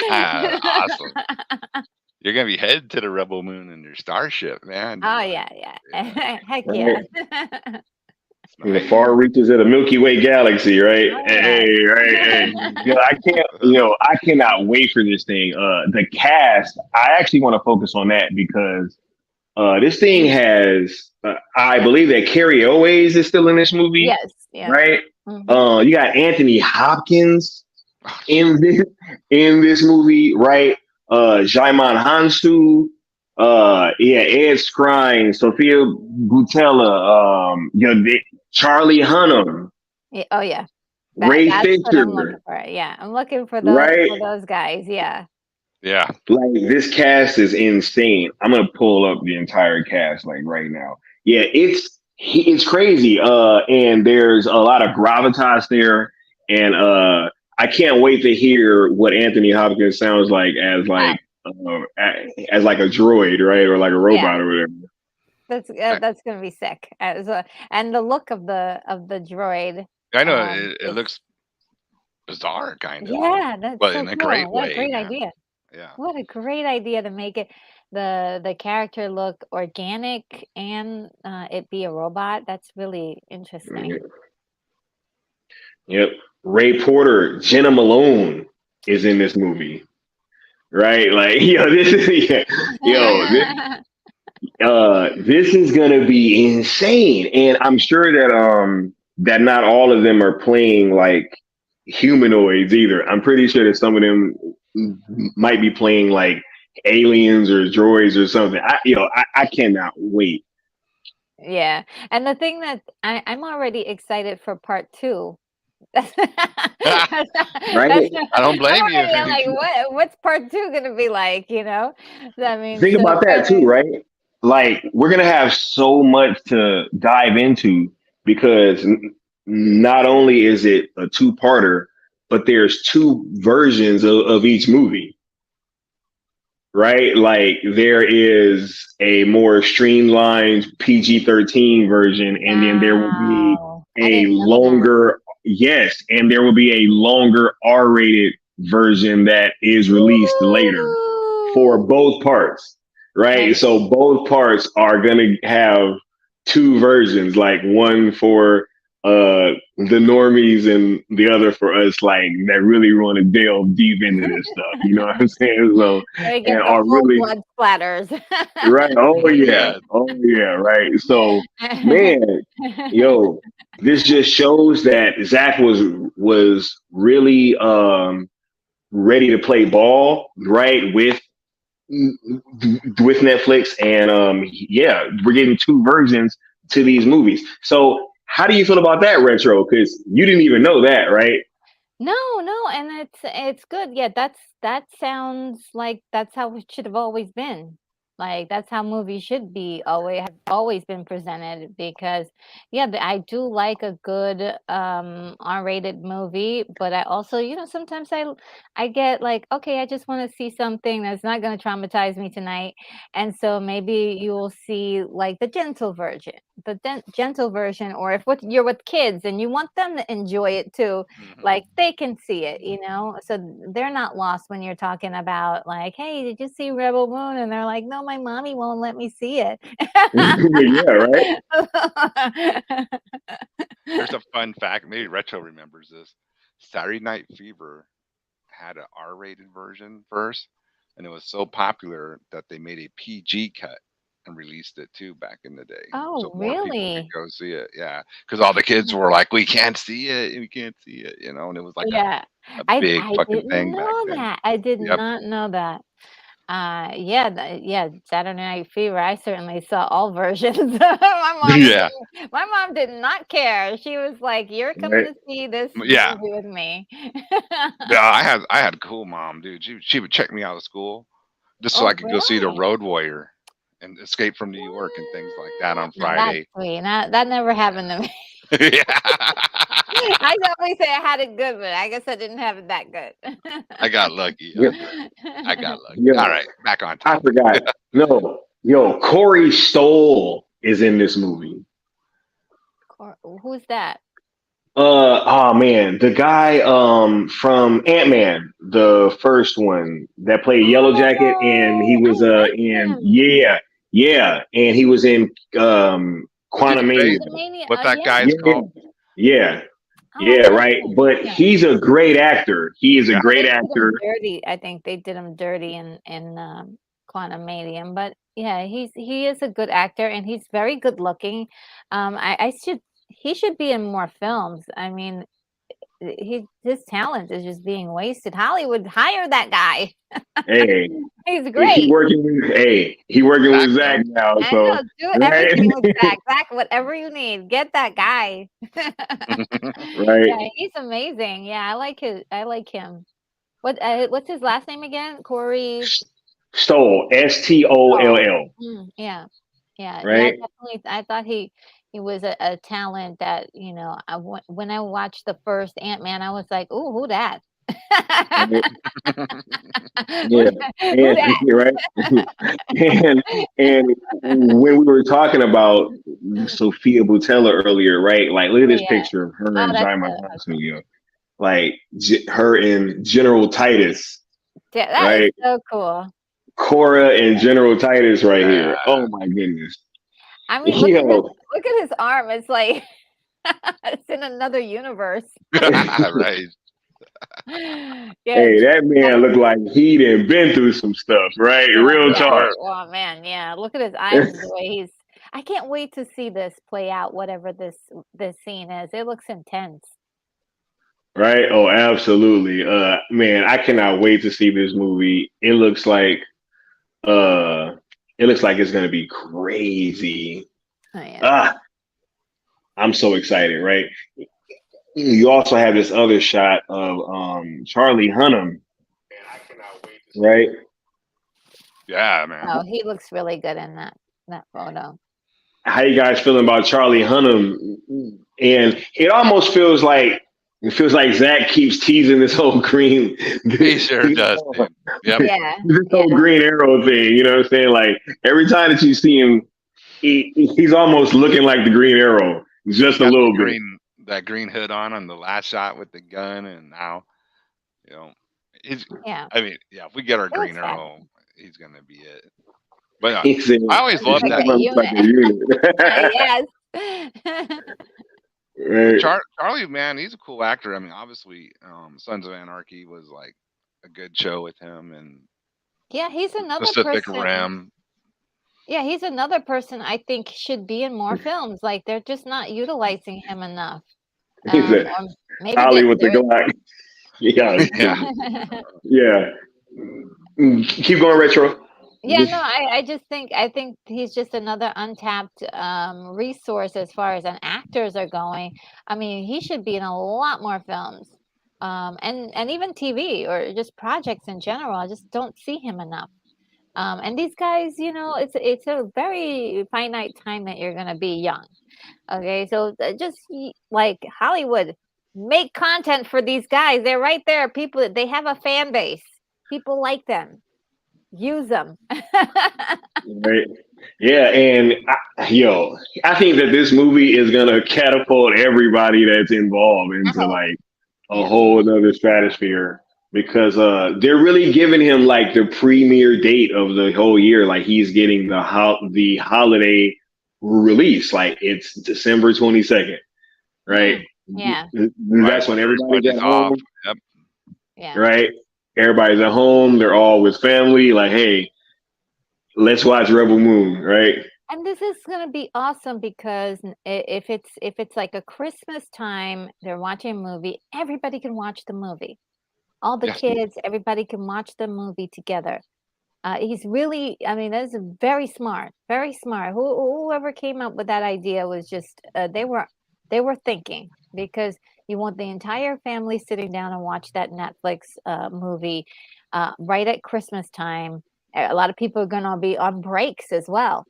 awesome. You're gonna be headed to the Rebel Moon in your starship, man. Oh, Like, yeah. yeah, Yeah. Heck yeah. Right? In the nice. far reaches of the Milky Way galaxy, right? Oh, yeah. Hey, right, hey. I cannot wait for this thing. The cast, I actually want to focus on that because this thing has, I believe that Carrie Owens is still in this movie, Yes. Yes. right? Hmm. You got Anthony Hopkins Oh, in this movie, right? Jaimon Hansu, yeah, Ed Skrein, Sophia Boutella, Charlie Hunnam, Yeah. Oh, yeah. Ray That's what I'm Fisher, looking for. Yeah. I'm looking for right? those guys. Yeah. Yeah. Like this cast is insane. I'm gonna pull up the entire cast like right now. Yeah, it's crazy. And there's a lot of gravitas there, and I can't wait to hear what Anthony Hopkins sounds like Ah, as like a droid, right, or like a yeah, robot or whatever. that's gonna be sick. And the look of the droid, I know it is looks bizarre, kind of, yeah, that's but so in a cool. great What a way, great man. idea. Yeah. What a great idea to make it the character look organic and it be a robot. That's really interesting. Yep. Ray Porter, Jenna Malone is in this movie, right? Like, this is this is gonna be insane, and I'm sure that that not all of them are playing like humanoids either. I'm pretty sure that some of them might be playing like aliens or droids or something. I cannot wait. Yeah. And the thing that I'm already excited for part two. That's, that's, Right? I don't I'm blame you. already like, what's part two gonna be like? I mean, Think so about that too, apparently, right? Like we're gonna have so much to dive into because not only is it a two-parter, but there's two versions of each movie, right? Like there is a more streamlined PG-13 version, and then there will be wow, I a didn't know that. longer, yes, and there will be a longer R-rated version that is released later for Ooh. both parts, right? And So both parts are gonna have two versions, like one for the normies and the other for us like that really want to delve deep into this stuff. You know what I'm saying? So they and get the are full really blood splatters. right. Oh yeah. Yeah. Oh yeah. Right. So man, yo, this just shows that Zach was really ready to play ball, right, with Netflix, and yeah, we're getting two versions to these movies. So, how do you feel about that, Retro? Because you didn't even know that, right? No, no, and it's good. Yeah, that sounds like that's how it should have always been. Like that's how movies should be always been presented because yeah, I do like a good R-rated movie, but I also, sometimes I get like, okay, I just want to see something that's not going to traumatize me tonight. And so maybe you'll see like the gentle version, or if you're with kids and you want them to enjoy it too, Hmm. like they can see it, so they're not lost when you're talking about like, hey, did you see Rebel Moon? And they're like, no, my mommy won't let me see it. Yeah, right. Here's a fun fact. Maybe Retro remembers this. Saturday Night Fever had an R-rated version first, and it was so popular that they made a PG cut and released it too back in the day, so Oh, more people could really? go see it. Yeah, because all the kids were like, "We can't see it, we can't see it," and it was like Yeah, a i big i fucking didn't thing back know then. that. I did Yep. not know that. Yeah, yeah, Saturday Night Fever, I certainly saw all versions. Yeah. My mom did not care. She was like, "You're coming Right. to see this Yeah. movie with me." Yeah. I had a cool mom, dude. She would check me out of school just so I Oh, could go see the really? Road Warrior and Escape from New York and things like that What? on Now that's Friday. sweet. That never happened to me. Yeah. I always say I had it good, but I guess I didn't have it that good. I got lucky. Yo, I got lucky. All yo, right, back on I topic. forgot. No, yo, Corey Stoll is in this movie. Who's that? Oh man, the guy from Ant-Man, the first one that played Yellow Jacket, and he Oh, I was like in, him. yeah, yeah, and he was in Did he say Quantumania. Quantumania. what Oh, that yeah. guy's Yeah, called? yeah, Oh, I yeah, like right. him. But Yeah. he's a great actor. He is a Yeah. Well, they great did him actor. dirty. I think they did him dirty in Quantumanium, but yeah, he is a good actor and he's very good looking. I should he should be in more films. I mean, his talent is just being wasted. Hollywood, hire that guy. Hey, He's great. he working Zach with Zach knows. now. I So know. Do right, everything with Zach. Zach, whatever you need, get that guy. right. Yeah, he's amazing. Yeah, I like him. What's his last name again? Corey. Stoll, Stoll. Yeah, yeah, yeah. Right? Definitely. I thought he was a talent that when I watched the first Ant-Man, I was like, "Ooh, who that? Right? Who Yeah, who and that?" you're right. And when we were talking about Sophia Boutella earlier, right? Like, look at Oh this yeah. picture of her Oh, and that's Jai so Studio, like her and General Titus, yeah, that is right? so cool. Cora and General Titus right here. Yeah. Oh my goodness, I mean, yo, look at his arm. It's like it's in another universe. Right. Yeah, hey, that man looked like he done been through some stuff, right? oh Real yeah. talk. Sure. Oh man, yeah. Look at his eyes and the way he's. I can't wait to see this play out. Whatever this scene is, it looks intense. Right? Oh, absolutely. Man, I cannot wait to see this movie. Uh it looks like it's gonna be crazy. Oh yeah. Ah, I'm so excited, right? You also have this other shot of Charlie Hunnam, right? Yeah, man. Oh, he looks really good in that photo. How you guys feeling about Charlie Hunnam? And it feels like Zach keeps teasing this whole green He sure does, dude. Yep. Yeah, this yeah, whole Green Arrow thing. You know what I'm saying? Like every time that you see him, he's almost looking like the Green Arrow, He's just a got little bit. that green hood on the last shot with the gun, and now you know he's. yeah. I mean, yeah, if we get our It Green looks Arrow, he's gonna be it. But He said, I always looks loved like that. a looks like a unit. unit. Yes. But Right? Charlie, man, he's a cool actor. I mean, obviously, Sons of Anarchy was like a good show with him, and Yeah, he's another Pacific person. Rim. Yeah, he's another person I think should be in more films. Like they're just not utilizing him enough. He said, Or maybe Ollie that with the they're Glock. Yeah, Yeah. yeah. Keep going retro. yeah, no, I think he's just another untapped resource as far as an actors are going. I mean, he should be in a lot more films. And even TV or just projects in general. I just don't see him enough. And these guys, it's a very finite time that you're gonna be young. Okay, so just like Hollywood, make content for these guys. They're right there. People, they have a fan base. People like them. Use them. Right? Yeah, and I think that this movie is gonna catapult everybody that's involved I into hope. like a Yeah. whole other stratosphere because they're really giving him like the premiere date of the whole year. Like he's getting the holiday release. Like it's December 22nd, right? Yeah. Right That's when when everybody's everybody's at off. home, Yep. Yeah. right? Everybody's at home. They're all with family. Like, hey, let's watch Rebel Moon, right? And this is gonna be awesome because if it's like a Christmas time, they're watching a movie, everybody can watch the movie. All the Yeah. kids, everybody can watch the movie together. He's really, I mean, that's very smart, very smart. Whoever came up with that idea was just they were thinking because you want the entire family sitting down and watch that Netflix movie right at Christmas time. A lot of people are going to be on breaks as well.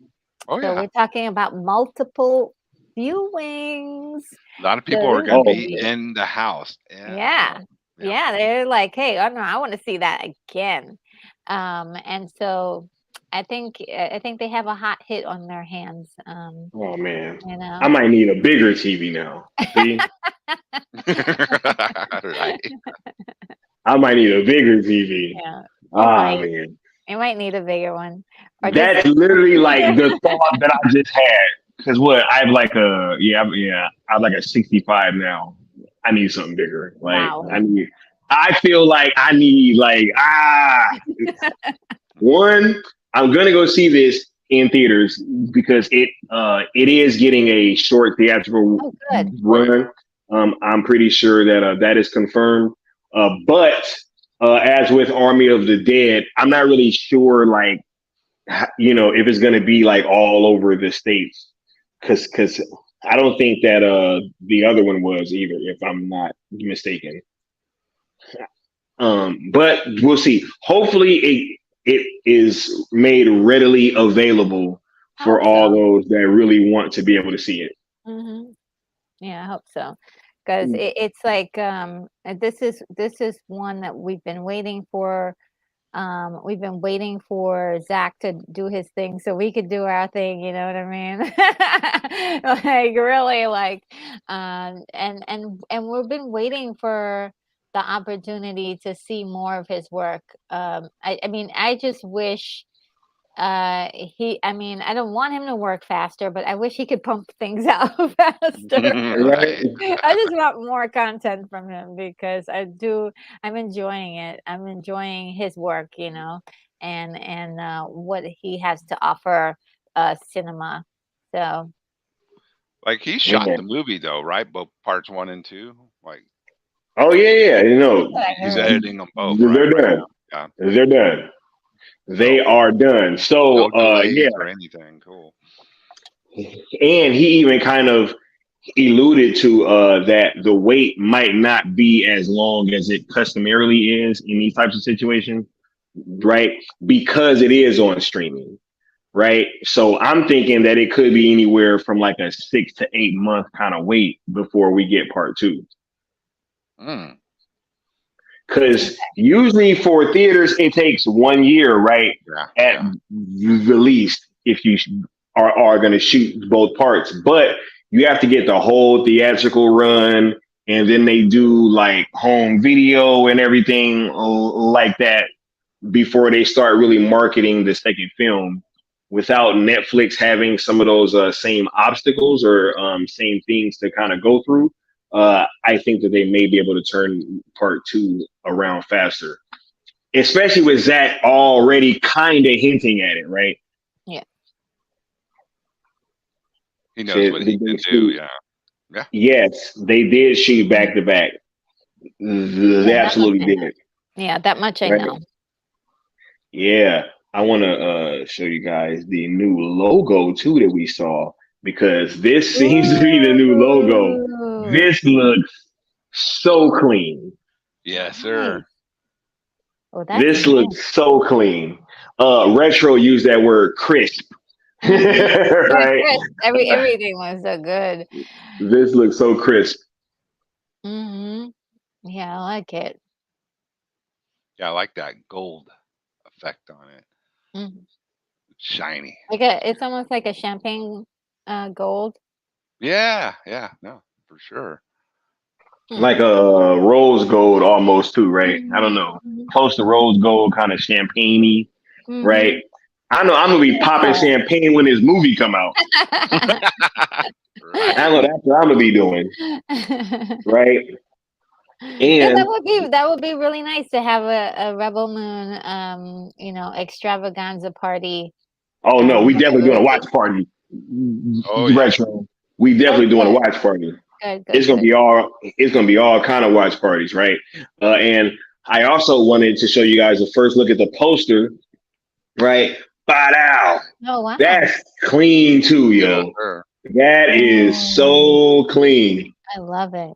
Oh So yeah. we're talking about multiple viewings. A lot of So people are this is going to Oh, going to be be, in the house. yeah, Yep. yeah. They're like, hey, oh no, I want to see that again. And so I think they have a hot hit on their hands. oh man, You I know. might need a bigger TV now. See, Right. I might need a bigger TV. Yeah, you Ah might. man, You might need a bigger one, or just that's literally like the thought that I just had. Because what I have like I have like a 65 now. I need something bigger. Like wow. I feel like I need like one. I'm gonna go see this in theaters because it is getting a short theatrical Oh, good. run. I'm pretty sure that that is confirmed. But as with Army of the Dead, I'm not really sure like if it's gonna be like all over the states because I don't think that the other one was either, if I'm not mistaken. But we'll see. Hopefully, it is made readily available I for hope all so. those that really want to be able to see it. Hmm. Yeah, I hope so. Because it's like this is one that we've been waiting for. We've been waiting for Zach to do his thing so we could do our thing, you know what I mean? Like really like and we've been waiting for the opportunity to see more of his work. I mean I just wish I mean I don't want him to work faster, but I wish he could pump things out faster. Right. I just want more content from him because I'm enjoying it. I'm enjoying his work, you know, and what he has to offer cinema. So Like he shot Yeah. the movie though, right? Both parts 1 and 2. Like Oh yeah. that's what I he's heard. editing them both, right? They're Right done. now. Yeah. They're done. They So are done. So no delays yeah, or anything. Cool. and he even kind of alluded to that the wait might not be as long as it customarily is in these types of situations, right? Because it is on streaming, right? So I'm thinking that it could be anywhere from like a 6 to 8 month kind of wait before we get part two. Mm. Because usually for theaters, it takes 1 year, right? Yeah. At Yeah. the least, if you are going to shoot both parts. But you have to get the whole theatrical run, and then they do like home video and everything like that before they start really marketing the second film. Without Netflix having some of those same obstacles or same things to kind of go through, I think that they may be able to turn part two around faster, especially with Zach already kind of hinting at it, right? Yeah. He knows Said what he they can did do. shoot. Yeah. Yeah. Yes, they did shoot back to back. They Yeah, that much absolutely I know. did, Yeah, that much I right? know. Yeah, I want to show you guys the new logo too that we saw because this seems to be the new logo. Ooh, This looks so clean. Yes, nice. sir. Oh, that's This nice. looks so clean. Retro used that word crisp, Mm-hmm. Yeah, right? Chris, everything was so good. This looks so crisp. Mm-hmm. Yeah, I like it. Yeah, I like that gold effect on it. Mhm. Shiny. It's almost like a champagne gold. Yeah. Yeah. No, for sure. Hmm. Like a rose gold almost too, right? I don't know. Mhm. Close to rose gold, kind of champagne-y, right? Mhm. I know I'm gonna be popping Yeah. champagne when this movie come out. I Right. know that's what I'm gonna be doing, right? Yeah, And that would be really nice to have a Rebel Moon you know, extravaganza party oh no, we for the definitely doing a watch movie. party. Oh yeah. Retro. We Oh, definitely doing a good. watch party. Good, good, It's gonna good. be all kind of watch parties, right? And I also wanted to show you guys the first look at the poster, right? Wow, Oh, wow. that's clean too, Yes, yo. sir. That is Oh, so clean, I love it.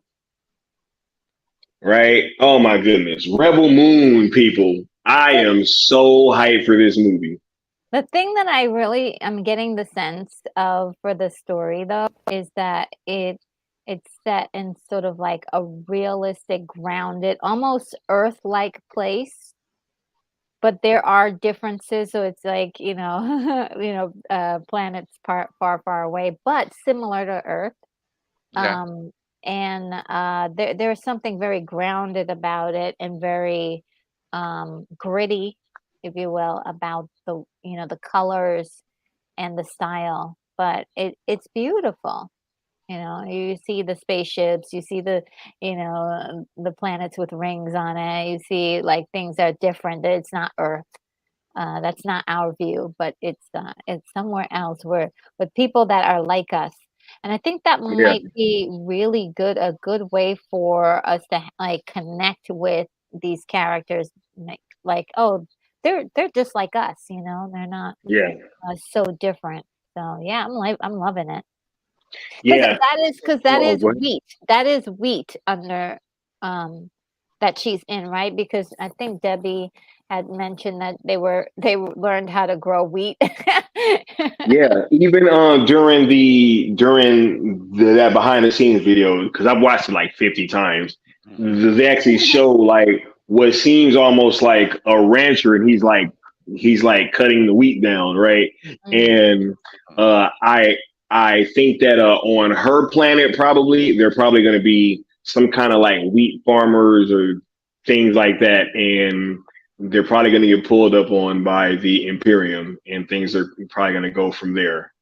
right? Oh my goodness, Rebel Moon, people. I The am so hyped for this movie. the thing that I really am getting the sense of for the story though is that it's set in sort of like a realistic, grounded, almost Earth-like place, but there are differences. So it's like, you know, planets far, far away, but similar to Earth. Yeah. Um, and there's something very grounded about it and very gritty, if you will, about the colors and the style. But it's beautiful. You know, you see the spaceships, you see the planets with rings on it. You see like things that are different. That it's not Earth. That's not our view, but it's somewhere else where with people that are like us. And I think that Yeah, might be really a good way for us to like connect with these characters, like oh, they're just like us, you know, they're not yeah, so different. So yeah, I'm loving it because yeah. that is Go ahead. wheat. That is wheat under um that she's in, right? Because I think Debbie had mentioned that they learned how to grow wheat. Yeah, even during that behind the scenes video, because I've watched it like 50 times. They actually show like what seems almost like a rancher, and he's like cutting the wheat down, right? And I think that on her planet, probably they're probably going to be some kind of like wheat farmers or things like that, and they're probably going to get pulled up on by the Imperium, and things are probably going to go from there.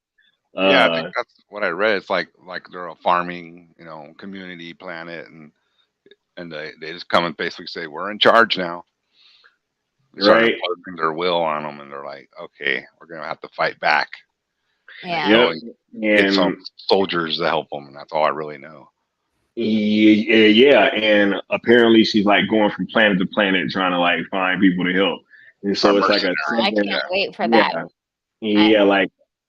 Yeah, I think that's what I read. It's like they're a farming, community planet, and they just come and basically say we're in charge now. They start Right? imposing their will on them, and they're like, okay, we're gonna have to fight back. Yeah. Yep. Get some And soldiers to help them, and that's all I really know. yeah, and apparently she's like going from planet to planet trying to like find people to help, and so Our it's like a Oh, I seven, can't wait for that. yeah,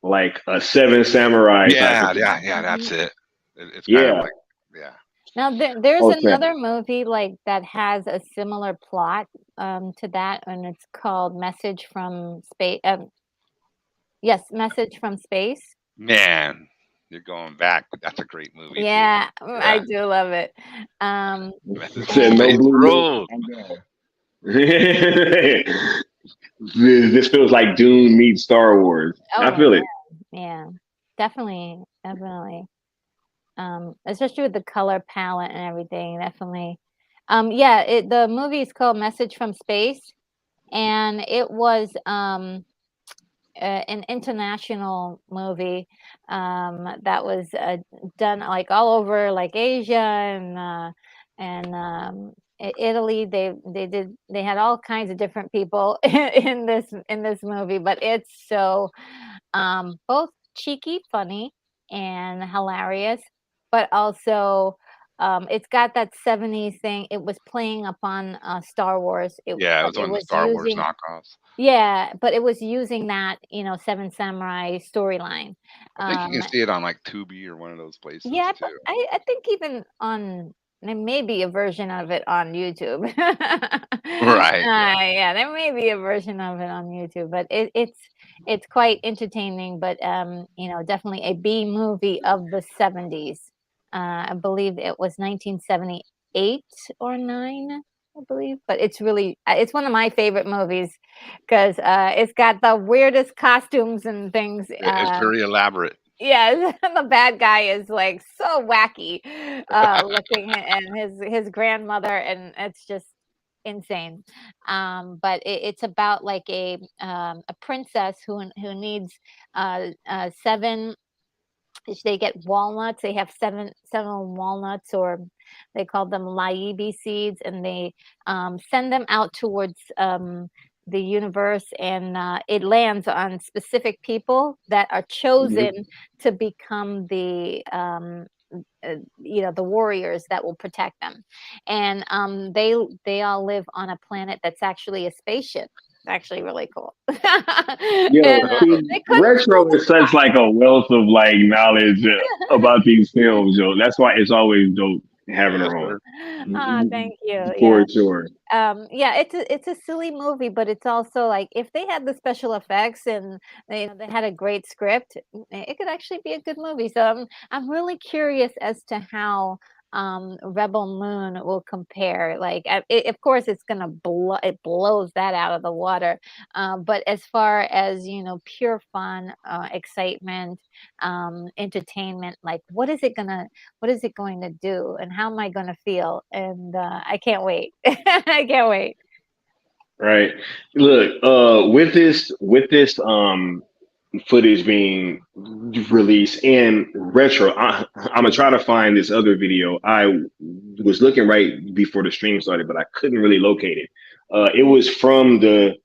like a seven samurai type of thing. Yeah, that's it. It's kind of Yeah. like, yeah. Now there's Oh, snap. another movie like that has a similar plot to that, and it's called Message from Space. Yes, Message from Space. Man, you're going back, but that's a great movie Yeah, too. I Yeah. do love it. Said no Space blue Road. This feels like Dune meets Star Wars. I Oh feel it. yeah, definitely. Especially with the color palette and everything, definitely. Yeah, the movie is called Message from Space, and it was an international movie that was done like all over like Asia and Italy. They had all kinds of different people in this movie, but it's so both cheeky, funny, and hilarious, but also it's got that 70s thing. It was playing upon Star Wars. Yeah, it But was it one of the was Star Wars using knockoffs. yeah, but it was using that, Seven Samurai storyline. I think you Um, can see it on like Tubi or one of those places yeah, but too. I think even on there may be a version of it on YouTube. Right. Yeah, there may be a version of it on YouTube, but it's quite entertaining, but definitely a B movie of the 70s. I believe it was 1978 or 9, I believe, but it's really it's one of my favorite movies because it's got the weirdest costumes and things. It's very elaborate. Yes, the bad guy is like so wacky looking, and his grandmother, and it's just insane. But it's about like a princess who needs seven. They get walnuts. They have seven walnuts, or they call them laibi seeds, and they send them out towards the universe, and it lands on specific people that are chosen to become the warriors that will protect them, and they all live on a planet that's actually a spaceship. It's actually really cool. Yo, And see, they couldn't retro is such like a wealth of like knowledge about these films, yo. That's why it's always dope having Yes, her sir. Thank you. for Yeah. sure. Yeah, it's a silly movie, but it's also like if they had the special effects and they had a great script, it could actually be a good movie. So I'm really curious as to how Rebel Moon will compare. Like, of course, it's gonna blows that out of the water. But as far as pure fun, excitement, entertainment, like what is it going to do, and how am I going to feel? And I can't wait. I can't wait. Right. Look, with this footage being released in retro, I'm gonna try to find this other video. I was looking right before the stream started, but I couldn't really locate it. It was from the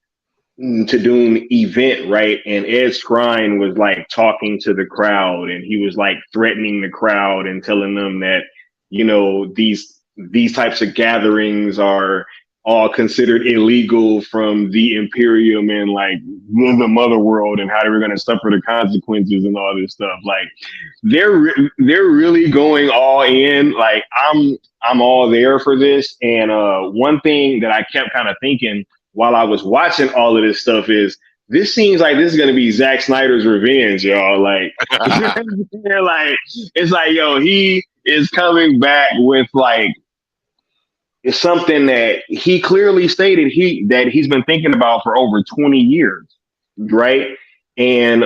To Doom event, right? And Ed Skrein was like talking to the crowd, and he was like threatening the crowd and telling them that these types of gatherings are all considered illegal from the Imperium and like the mother world and how they were going to suffer the consequences and all this stuff. Like they're really going all in. Like I'm all there for this. And one thing that I kept kind of thinking while I was watching all of this stuff is this seems like this is going to be Zack Snyder's revenge, y'all. Like, like it's like, yo, he is coming back with like it's something that he clearly stated that he's been thinking about for over 20 years, right? And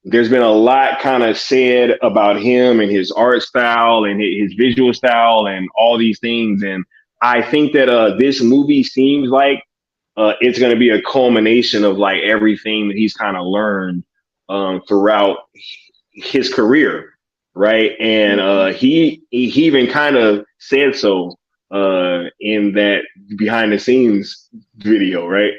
there's been a lot kind of said about him and his art style and his visual style and all these things. And I think that this movie seems like it's going to be a culmination of like everything that he's kind of learned throughout his career, right? And he even kind of said so in that behind the scenes video, right?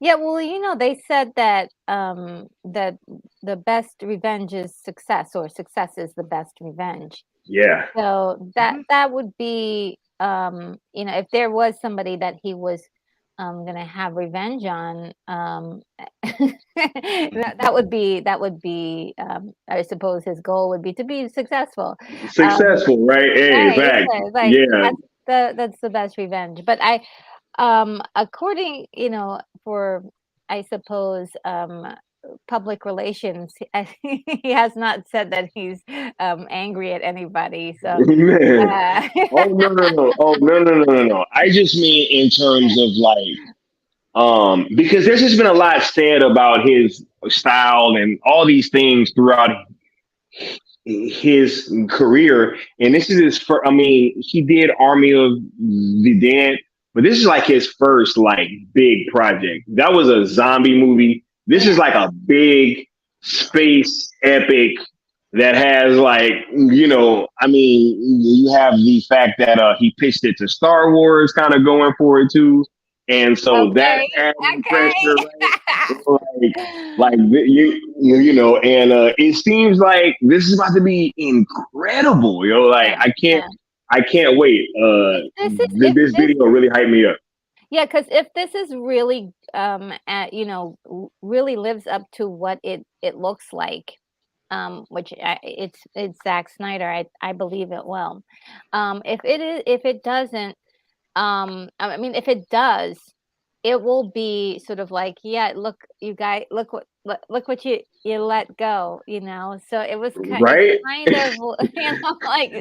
Yeah, well, you know, they said that that the best revenge is success, or success is the best revenge. Yeah. So that would be, you know, if there was somebody that he was gonna have revenge on, that would be, I suppose his goal would be to be successful. Successful, right? Hey, Right, fact. like Yeah. that's the best revenge. But according, you know, for I suppose public relations, he has not said that he's angry at anybody. So Man. uh, Oh no. Oh no. I just mean in terms of like because there's just been a lot said about his style and all these things throughout his career, and this is his first. I mean, he did Army of the Dead, but this is like his first like big project. That was a zombie movie. This is like a big space epic that has like I mean, you have the fact that he pitched it to Star Wars, kind of going for it too, and so that okay, adds okay. pressure, right? Like and it seems like this is about to be incredible, yo. Like Yeah. I can't wait. This video really hyped me up. Yeah, because if this is really, really lives up to what it looks like, which it's Zack Snyder, I believe it will. If it doesn't, I mean, if it does, it will be sort of like, yeah, look, you guys, look what you let go, you know. So it's Right? kind of, like,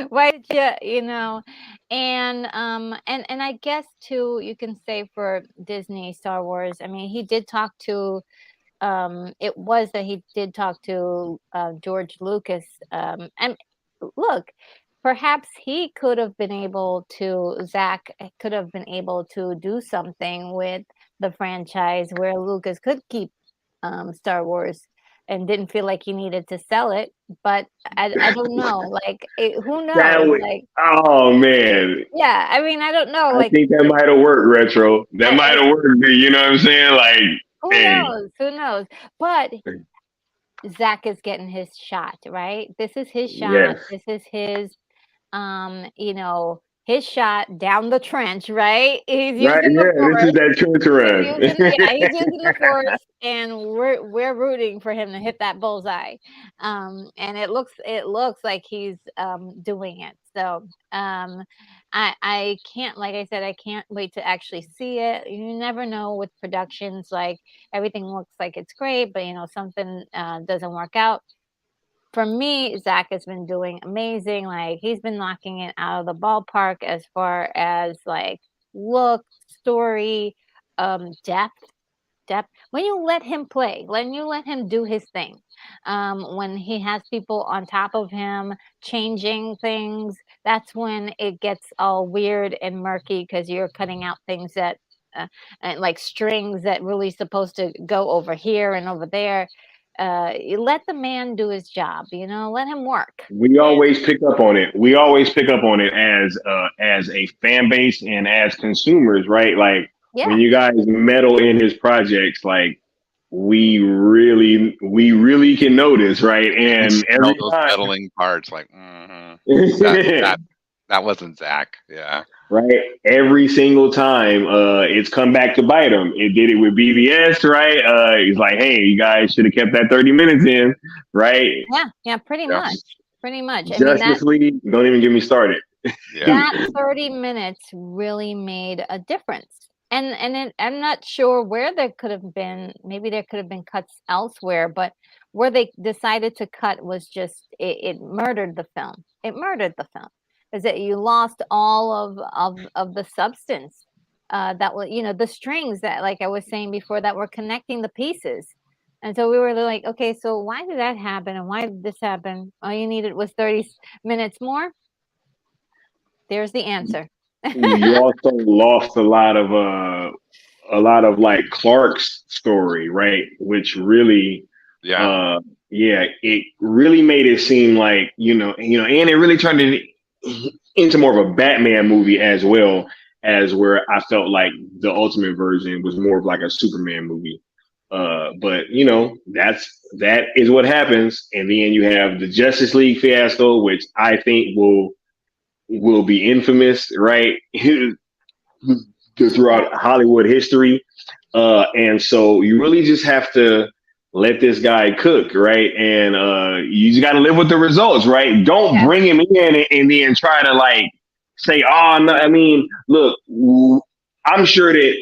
why did you know, and I guess too, you can say for Disney, Star Wars. I mean, he did talk to, it was that he did talk to George Lucas, and look, perhaps he could have been able to, Zach could have been able to do something with the franchise where Lucas could keep Star Wars and didn't feel like he needed to sell it. But I don't know, like who knows? Like, oh man. yeah, I mean, I don't know. I Like, think that might have worked, Retro. That might have worked, you know what I'm saying? Like, who hey. knows? Who knows? But Zach is getting his shot, right? This is his shot. Yes. This is his, his shot down the trench, right? He's Right, using the force. this is that trench run. He's using the force, and we're rooting for him to hit that bullseye. And it looks like he's doing it. So I can't, like I said, I can't wait to actually see it. You never know with productions, like everything looks like it's great, but something doesn't work out. For me, Zach has been doing amazing. Like, he's been knocking it out of the ballpark as far as like look, story, depth. When you let him play, when you let him do his thing, when he has people on top of him changing things, that's when it gets all weird and murky, because you're cutting out things that and like strings that really supposed to go over here and over there. You let the man do his job, let him work. We always pick up on it. We always pick up on it as a fan base and as consumers, right? Like, when you guys meddle in his projects, like, we really can notice, right? And every those time, meddling parts, like, that wasn't Zach. Yeah. right? Every single time, it's come back to bite him. It did it with BBS, right? He's like, hey, you guys should have kept that 30 minutes in, right? Yeah, pretty Yeah. much. Pretty much. I mean, Justice League, don't even get me started. Yeah. that 30 minutes really made a difference. I'm not sure where there could have been, maybe there could have been cuts elsewhere, but where they decided to cut was just it murdered the film. It murdered the film. Is that you lost all of the substance that was, the strings that, like I was saying before, that were connecting the pieces. And so we were like, okay, so why did that happen and why did this happen? All you needed was 30 minutes more. There's the answer. You also lost a lot of like Clark's story, right? Which really, Yeah. yeah, it really made it seem like, and it really turned it into more of a Batman movie as well, as where I felt like the Ultimate version was more of like a Superman movie. But that is what happens. And then you have the Justice League fiasco, which I think will be infamous, right? Throughout Hollywood history. And so you really just have to let this guy cook, right? And you just got to live with the results, right? Don't bring him in and then try to like say, oh, no. I mean, look, I'm sure that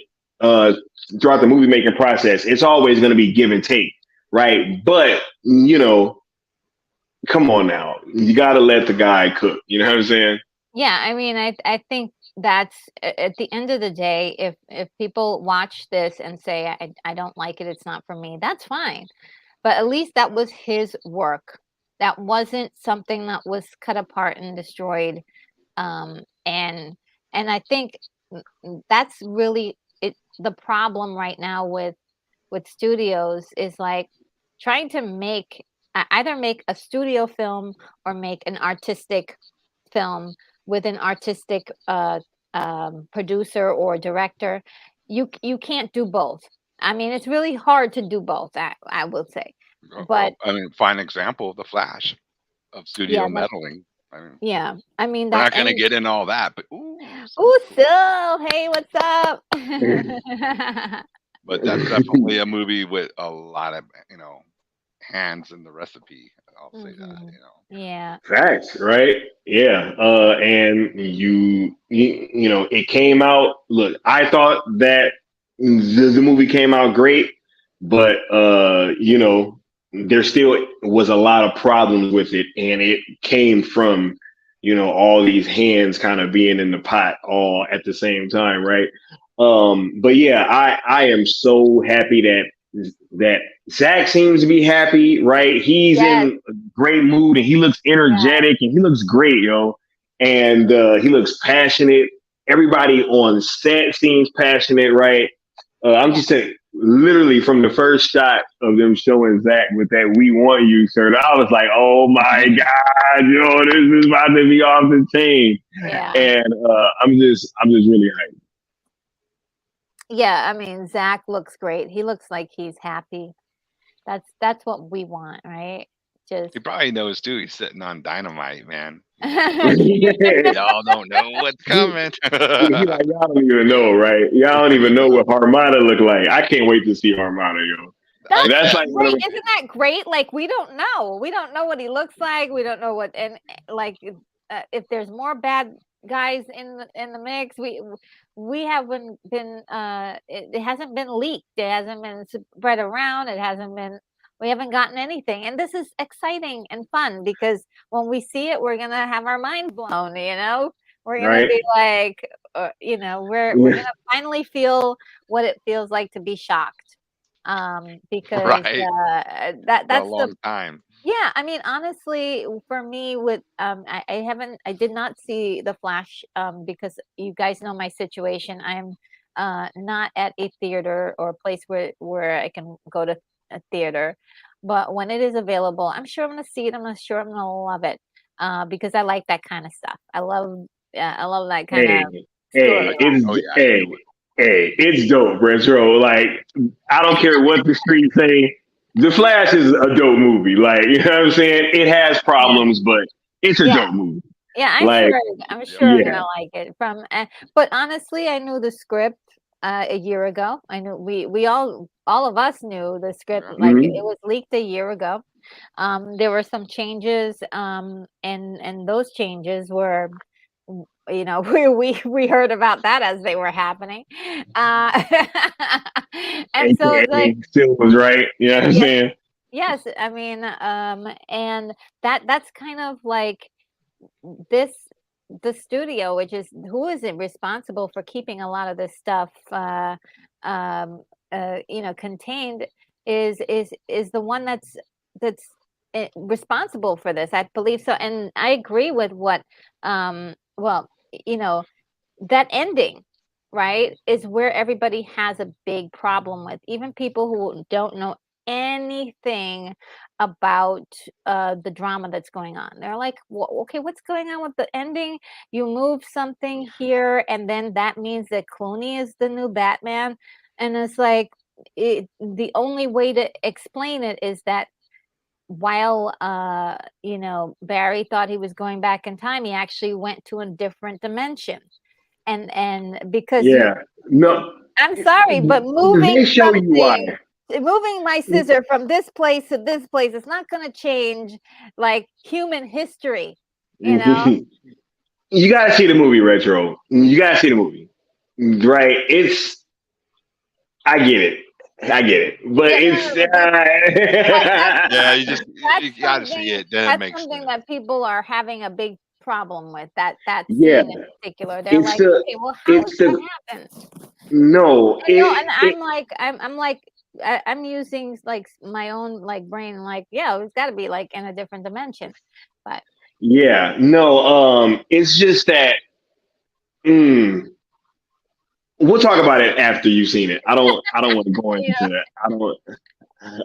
throughout the movie making process, it's always going to be give and take, right? But, come on now. You got to let the guy cook. You know what I'm saying? Yeah, I mean, I think that's at the end of the day, if people watch this and say, I don't like it, it's not for me, that's fine. But at least that was his work. That wasn't something that was cut apart and destroyed. And I think that's really the problem right now with studios is like trying to either make a studio film or make an artistic film with an artistic producer or director. You can't do both. I mean, it's really hard to do both, I will say. But I mean, fine example of the Flash of studio meddling. I mean, we're not going to get in all that, but so hey, what's up? But that's definitely a movie with a lot of hands in the recipe. I'll say that. Yeah. Facts, right? Yeah. And it came out. Look, I thought that the movie came out great, but there still was a lot of problems with it, and it came from all these hands kind of being in the pot all at the same time, right? But yeah, I am so happy that Zach seems to be happy, right? He's in a great mood and he looks energetic and he looks great, yo. And he looks passionate. Everybody on set seems passionate, right? I'm just saying, literally from the first shot of them showing Zach with that "We Want You" shirt, I was like, "Oh my god, yo, this is about to be off the chain." Yeah. And I'm just really hyped. Yeah, I mean, Zach looks great. He looks like he's happy. That's what we want, right? He probably knows too. He's sitting on dynamite, man. Y'all don't know what's coming. Like, y'all don't even know, right? Y'all don't even know what Armada look like. I can't wait to see Armada, yo. That's like great. Isn't that great? Like we don't know what he looks like. We don't know what, and like if there's more bad guys in the mix, we haven't been it hasn't been leaked, it hasn't been spread around, we haven't gotten anything, and this is exciting and fun because when we see it, we're gonna have our mind blown. We're gonna be like, we're gonna finally feel what it feels like to be shocked, because that's a long time. Yeah, I mean, honestly, for me, I did not see The Flash because you guys know my situation. I'm not at a theater or a place where I can go to a theater. But when it is available, I'm sure I'm going to see it. I'm sure I'm going to love it because I like that kind of stuff. I love that kind of story. It's dope, Retro. Like, I don't care what the streets say. The Flash is a dope movie. Like, you know what I'm saying? It has problems, but it's a dope movie. Yeah, Like, I'm sure I'm yeah. gonna like it. But honestly, I knew the script a year ago. I knew we all of us knew the script. Like it Mhm. was leaked a year ago. There were some changes, and those changes were, we heard about that as they were happening. Uh, and so it's like, AKA still was right. You know what I'm yeah, saying? yes, I mean, and that's kind of like this the studio, which is who is it responsible for keeping a lot of this stuff um contained, is the one that's responsible for this, I believe. So, and I agree with what well, you know that ending, right, is where everybody has a big problem with, even people who don't know anything about the drama that's going on. They're like, okay, what's going on with the ending? You move something here, and then that means that Clooney is the new Batman. And it's like, the only way to explain it is that while Barry thought he was going back in time, he actually went to a different dimension. And because Yeah. No, I'm sorry, but they show you why. moving my scissor from this place to this place is not going to change like human history, you know? You gotta see the movie, Retro. You gotta see the movie, right? It's I get it, I get it, but Yeah, no, it's no, but Yeah, you that's got to see something it. Then it that's makes something sense. that people are having a big problem with, that yeah. scene in particular. They're It's like, the okay, well, how it's does that the happen? no And no, and it I'm like, I'm using like my own like brain, like, yeah, it's got to be like in a different dimension. But yeah no it's just that mm, we'll talk about it after you've seen it. I don't want to go into yeah, that.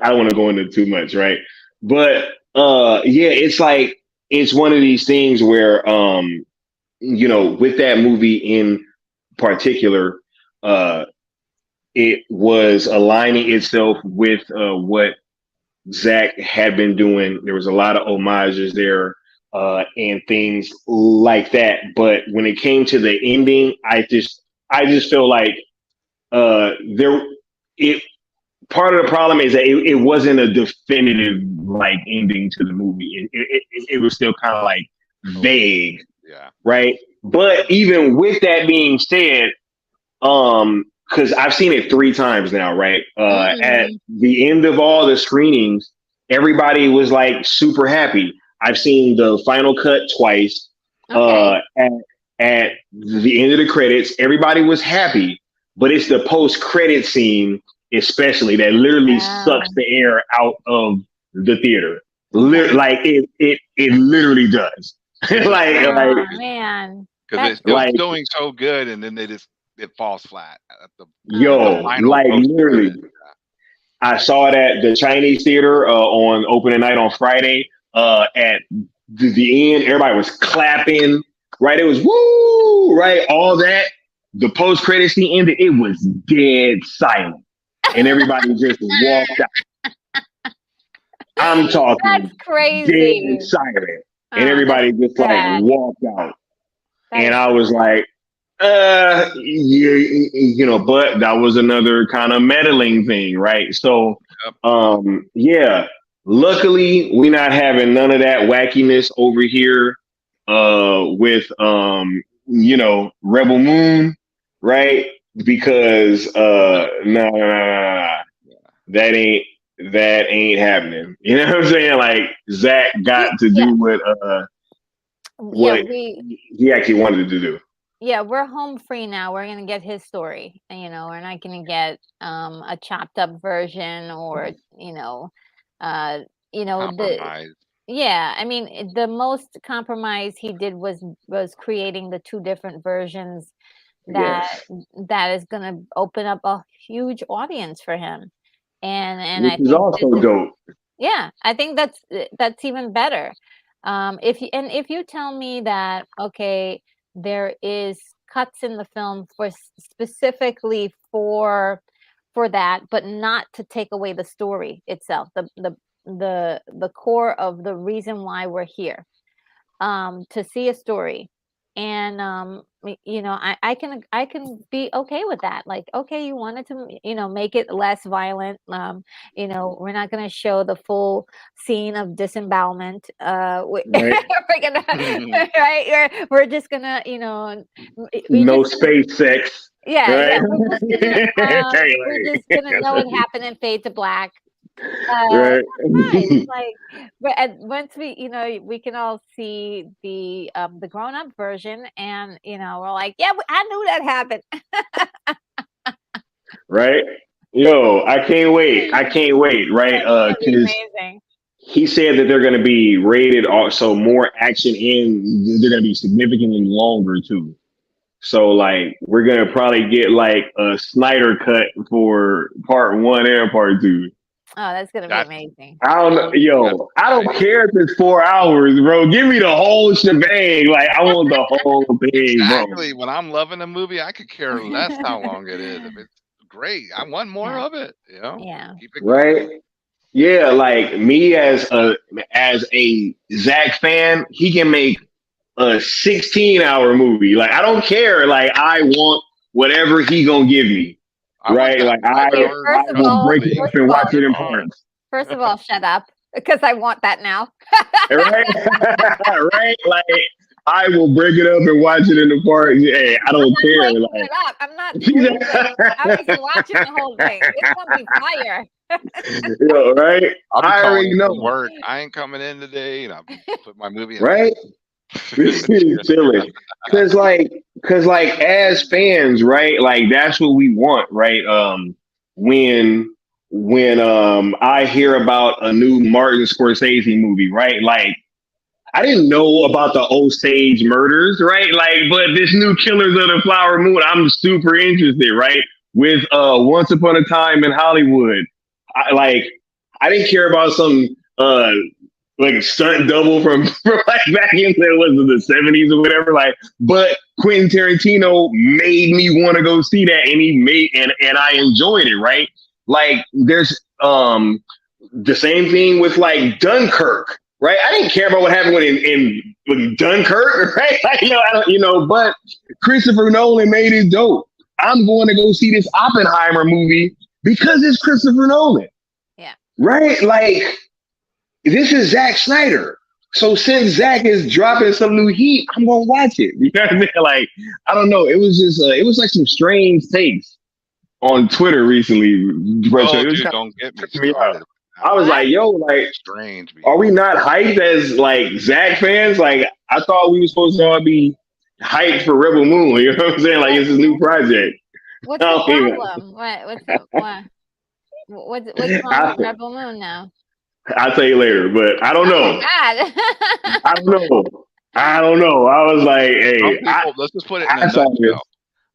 I don't want to go into too much, right? But yeah, it's like it's one of these things where with that movie in particular, uh it was aligning itself with what Zach had been doing. There was a lot of homages there and things like that. But when it came to the ending, I just feel like there it part of the problem is that it wasn't a definitive like ending to the movie. It was still kind of like Open. vague, Yeah. right? But even with that being said, because I've seen it 3 times now, right? At mm, the end of all the screenings, everybody was like super happy. I've seen the final cut twice. okay. At the end of the credits, everybody was happy, but it's the post credit scene, especially, that literally sucks Oh, the air out of the theater. okay. Like it literally does. Because like Oh man, that's it was like doing so good, and then it falls flat at the uh, final like post literally. credit. I saw it at the Chinese theater on opening night on Friday. At the end, everybody was clapping. Right, it was woo. Right, all that. The post credit scene ended. It was dead silent, and everybody just walked out. I'm that's talking dead crazy. silent, and Oh, that's everybody just like sad. walked out. That And is I was like, yeah, but that was another kind of meddling thing, right? So, Yep. yeah, luckily we're not having none of that wackiness over here, with, Rebel Moon, right? Because, no, no, no, no, no, Yeah. that ain't, that ain't happening. You know what I'm saying? Like Zach got to yeah, do yeah, what he actually wanted to do. we're home free now. We're gonna get his story. We're not gonna get a chopped up version, or uh the Compromise. yeah, I mean, the most compromise he did was creating the two different versions that Yes. that is going to open up a huge audience for him. And Which I is think this also is, dope. yeah, I think that's even better. If you tell me that, okay, there is cuts in the film for specifically for that, but not to take away the story itself, the core of the reason why we're here. to see a story. And I can be okay with that. Like, okay, you wanted to make it less violent. We're not going to show the full scene of disembowelment. Right. We're gonna right. We're just gonna we No just gonna space sex. yeah, Right. we're just gonna know what happened and fade to black. Right. That's fine. It's like, but once we can all see the grown up version, and we're like, yeah, I knew that happened. Right. Yo, I can't wait. I can't wait. Right. It's gonna be Because amazing. he said that they're going to be rated also more action and they're going to be significantly longer too. So like we're going to probably get like a Snyder cut for part one and part two. Oh, that's gonna be That's amazing. I don't know, that's yo. I don't exciting. care if it's 4 hours, bro. Give me the whole shebang. Like I want the whole thing, bro. Exactly. When I'm loving a movie, I could care less how long it is. If it's great, I want more Yeah, of it. You know, yeah. keep it Right? going. Yeah, like me as a Zack fan, he can make a 16-hour movie. Like I don't care. Like I want whatever he gonna give me. I want Right? that Like I 5 hour I First of will all, break it movie. up and watch Bring it it in on. parts. first of all, shut up, because I want that now. Right? Right? Like I will break it up and watch it in the parts. Hey, I I'm don't not care. breaking Like it up. I'm not leaving. I'm just watching the whole thing. It's gonna be fire. yo, right? I'll be I calling already it from know. work. I ain't coming in today, and I'll put my movie in Right? Chilling. Cause like as fans, right? Like that's what we want, right? When I hear about a new Martin Scorsese movie, right? Like I didn't know about the Osage murders, right? Like, but this new Killers of the Flower Moon, I'm super interested, right? With Once Upon a Time in Hollywood. Like I didn't care about some uh like stunt double from like back in the 70s or whatever. Like, but Quentin Tarantino made me want to go see that, and he made and I enjoyed it. Right? Like, there's the same thing with like Dunkirk. Right? I didn't care about what happened with Dunkirk. Right? Like, I don't, but Christopher Nolan made it dope. I'm going to go see this Oppenheimer movie because it's Christopher Nolan. Yeah. Right? Like this is Zack Snyder. So since Zack is dropping some new heat, I'm gonna watch it. You know what I mean? Like, I don't know. It was just it was like some strange takes on Twitter recently. But Oh, it was dude, kind don't get me of tripping me out. started. I was What? like, yo, like, Strange. are we not hyped as like Zack fans? Like, I thought we were supposed to all be hyped for Rebel Moon. You know what I'm saying? Like, it's his new project. What's I the don't even. problem? What's wrong with I, Rebel Moon now? I'll tell you later, but I don't Oh my know. god. I don't know. I don't know. I was like, Some hey, people, let's just put it in a I saw this. nutshell.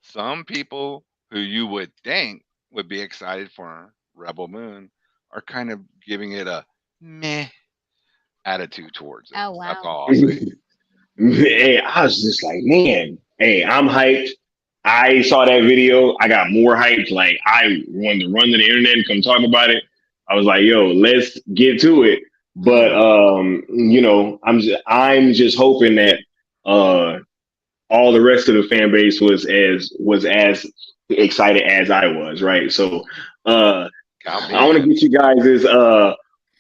Some people who you would think would be excited for Rebel Moon are kind of giving it a meh attitude towards it. Oh That's wow. all I'll say. Hey, I was just like, man, hey, I'm hyped. I saw that video. I got more hyped. Like, I wanted to run to the internet and come talk about it. I was like, yo, let's get to it. But I'm just hoping that uh all the rest of the fan base was as excited as I was, right? So Count me I want to in. get you guys'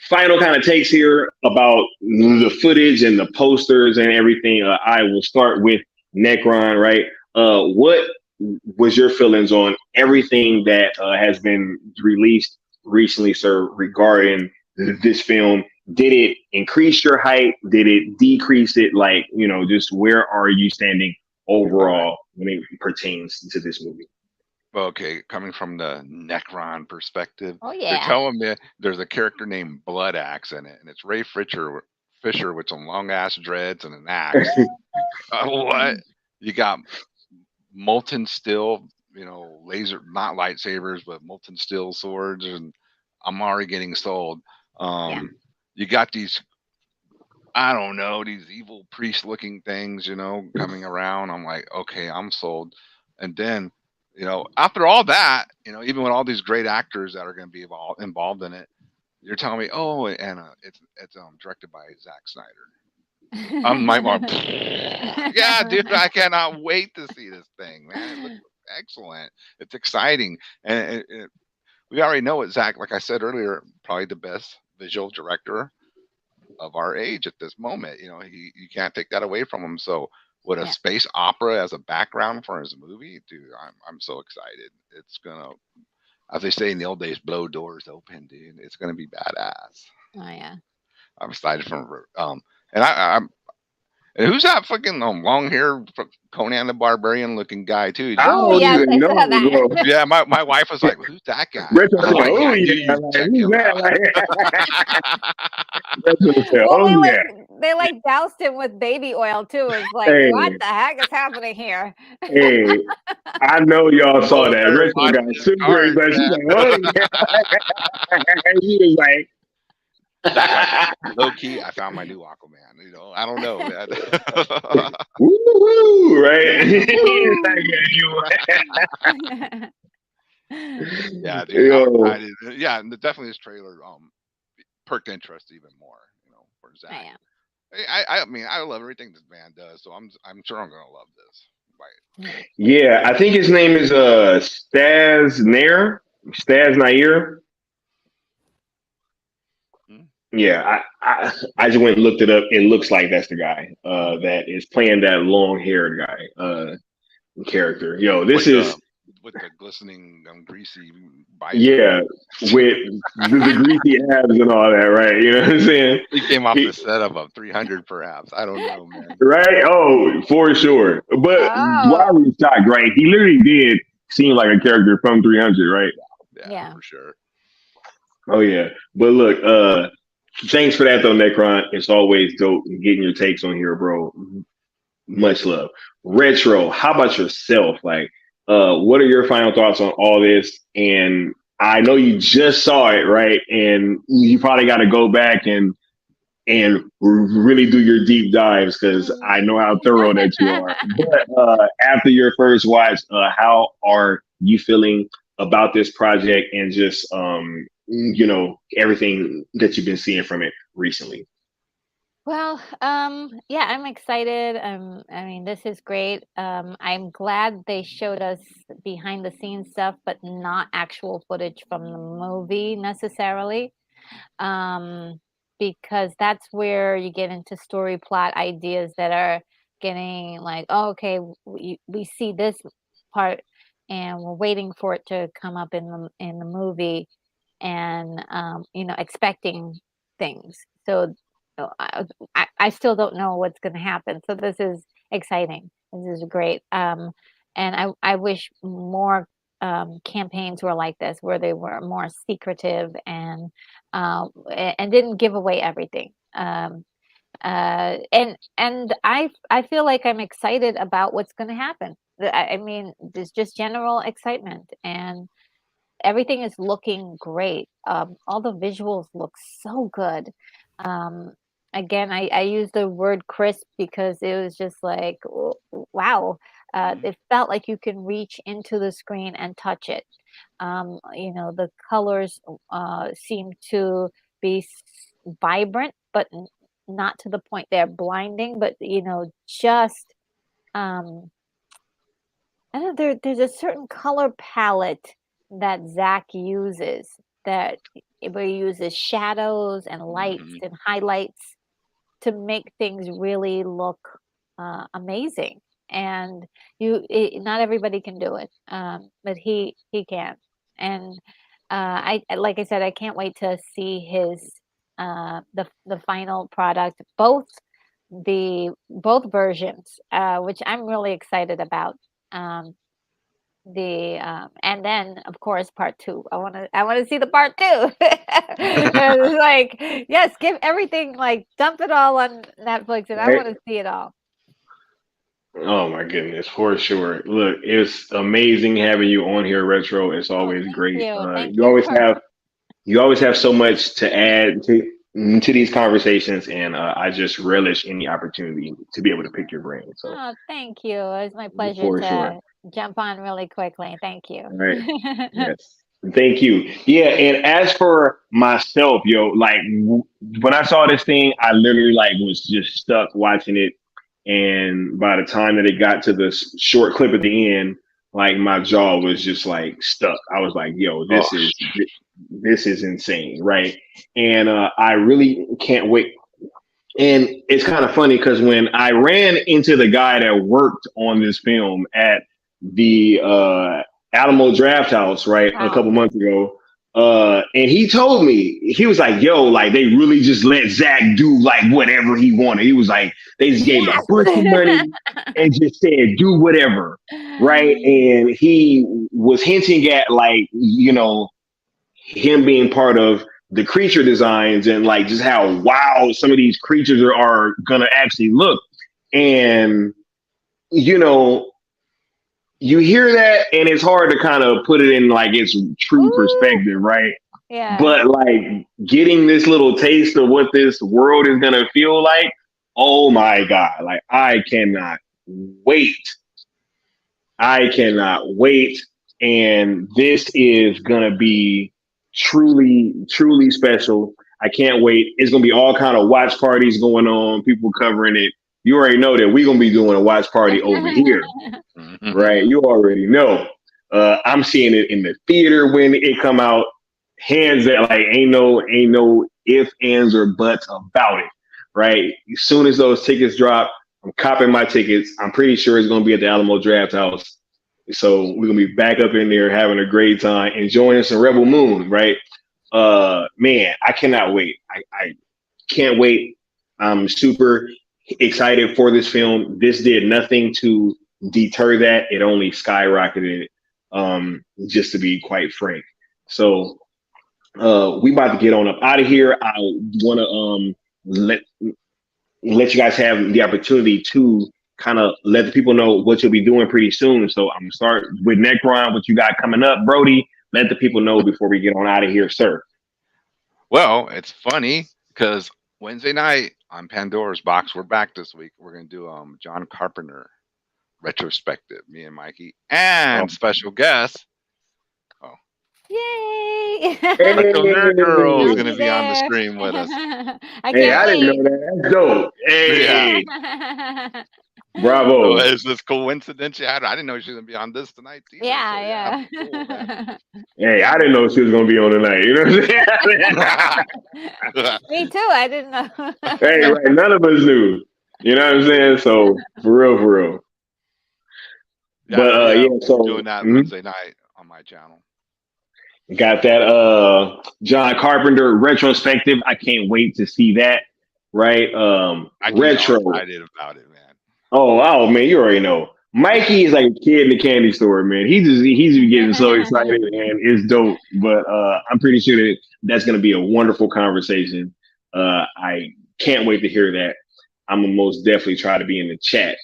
final kind of takes here about the footage and the posters and everything. I will start with Necron, right? What was your feelings on everything that has been released recently, sir, regarding this film? Did it increase your hype? Did it decrease it? Like, just where are you standing All right. overall when it pertains to this movie? Well, okay, coming from the Necron perspective, Oh they're yeah. telling me there's a character named Blood Axe in it, and it's Ray Fisher with some long ass dreads and an axe. What? You got molten steel, laser, not lightsabers, but molten steel swords, and I'm already getting sold. Yeah. You got these, I don't know, these evil priest looking things, coming around. I'm like, okay, I'm sold. And then, after all that, even with all these great actors that are going to be involved in it, you're telling me, oh, and it's directed by Zack Snyder. I'm my mom. Yeah, dude, I cannot wait to see this thing, man. It looks excellent. It's exciting, and we already know it, Zach. Like I said earlier, probably the best visual director of our age at this moment. You know, you can't take that away from him. So, with a Yeah. space opera as a background for his movie, dude, I'm so excited. It's gonna, as they say in the old days, blow doors open, dude. It's gonna be badass. Oh yeah. I'm excited for and I'm and who's that fucking long hair Conan the Barbarian looking guy too? I Oh don't yes, even I know, saw that. bro. Yeah, my wife was like, "Who's that guy?" Retro I'm said, like, "Oh "Yeah, dude, yeah, you like, check who's him that?" out." Like, Retro said, Well, "Oh yeah, they like doused him with baby oil too. It's like, what hey, the heck is happening here? hey." I know y'all saw Over that. there Retro washing got his super cars, excited. She's like, "Oh man. yeah." She was like, Zach, like low key, I found my new Aquaman. You know, I don't know, man. "Woo woo!" Right? It's like, Woo! Yeah, dude, I'm yo, excited. Yeah, and definitely this trailer perked interest even more. You know, for Zach. Yeah. I mean, I love everything this man does, so I'm sure I'm gonna love this. Right. Yeah. yeah, I think his name is Staz Nair. Hmm? Yeah, I just went and looked it up. It looks like that's the guy that is playing that long haired guy character. Yo, this With the is glistening, greasy bicep. yeah with the greasy abs and all that, right? You know what I'm saying? He came off the He- set of a 300, perhaps. I don't know, man. right? Oh, for sure. But Oh, why we shocked, right? He literally did seem like a character from 300, right? Yeah, yeah. for sure. Oh yeah. But look, thanks for that though, Necron. It's always dope getting your takes on here, bro. Much love. Retro, how about yourself? Like, what are your final thoughts on all this? And I know you just saw it, right? And you probably got to go back and really do your deep dives because I know how thorough that you are. But after your first watch, how are you feeling about this project and just everything that you've been seeing from it recently? Well, yeah, I'm excited. I mean, this is great. I'm glad they showed us behind the scenes stuff, but not actual footage from the movie necessarily. Um, because that's where you get into story plot ideas that are getting like, oh, okay, we see this part and we're waiting for it to come up in the movie and expecting things. So I still don't know what's going to happen. So this is exciting. This is great. And I wish more campaigns were like this, where they were more secretive and didn't give away everything. And I feel like I'm excited about what's going to happen. I mean, there's just general excitement, and everything is looking great. All the visuals look so good. Um, Again, I use the word crisp because it was just like, wow. Hmm. It felt like you can reach into the screen and touch it. The colors seem to be vibrant, but not to the point they're blinding, but just um, I don't know, there's a certain color palette that Zach uses that where he uses shadows and lights Hmm. and highlights to make things really look amazing. And not everybody can do it, but he can. And like I said, I can't wait to see his the final product, both versions, which I'm really excited about. Um, and then of course part two. I want to see the part two. It's like, yes, give everything, like dump it all on Netflix, and I Right? want to see it all. Oh my goodness, for sure. Look, it's amazing having you on here, Retro. It's Oh, always great. thank You you always for. have so much to add to these conversations, and I just relish any opportunity to be able to pick your brain. So Oh, thank you. It's my pleasure for sure. to jump on really quickly. Thank you. All right. Yes. Thank you. Yeah, and as for myself, yo, like when I saw this thing, I literally like was just stuck watching it, and by the time that it got to the short clip at the end, like my jaw was just like stuck. I was like, "Yo, Oh, this is insane, right?" And I really can't wait. And it's kind of funny because when I ran into the guy that worked on this film at the Alamo Draft House, right, a Wow. couple months ago, and he told me, he was like, yo, like they really just let Zach do like whatever he wanted. He was like, they just gave him a bunch of money and just said, do whatever, right? And he was hinting at like, him being part of the creature designs and like just how wild some of these creatures are gonna actually look. And you know, you hear that and it's hard to kind of put it in like its true Ooh, perspective, right? yeah. But like getting this little taste of what this world is gonna feel like, oh my God, like wait. I cannot wait. And this is going to be truly, truly special. I can't wait. It's going to be all kind of watch parties going on, people covering it. You already know that we're going to be doing a watch party over here, right? You already know. I'm seeing it in the theater when it come out. Hands that like ain't no if, ands, or buts about it, right? As soon as those tickets drop, I'm copping my tickets. I'm pretty sure it's going to be at the Alamo Draft House. So we're gonna be back up in there having a great time, enjoying some Rebel Moon, right? Man, I cannot wait. I can't wait. I'm super excited for this film. This did nothing to deter that. It only skyrocketed it, just to be quite frank. So we about to get on up out of here. I wanna let you guys have the opportunity to kind of let the people know what you'll be doing pretty soon. So I'm gonna start with Necron, what you got coming up, Brody. Let the people know before we get on out of here, sir. well, it's funny because Wednesday night on Pandora's Box, we're back this week. We're gonna do John Carpenter retrospective. Me and Mikey Oh. and special guest. Oh, Yay! Retro Nerd Girl is I'll Hey, gonna be be on the there. stream with us. I hey, can't I didn't wait. know that. That's dope. Yeah. Hey, So bravo. is this coincidence? Yeah, I didn't know she was gonna be on this tonight either. So Yeah, cool, man. Hey, I didn't know she was gonna be on tonight. You know what I'm saying? yeah. Me too. I didn't know. Hey, right. None of us knew. You know what I'm saying? So for real, for real. yeah, But yeah, yeah, we'll be so doing that Wednesday night on my channel. got that John Carpenter retrospective. I can't wait to see that. Right? I can get all Retro. excited about it, man. Oh man, you already know. Mikey is like a kid in the candy store, man. He's getting so excited and it's dope. But I'm pretty sure that that's gonna be a wonderful conversation. I can't wait to hear that. I'm gonna most definitely try to be in the chat,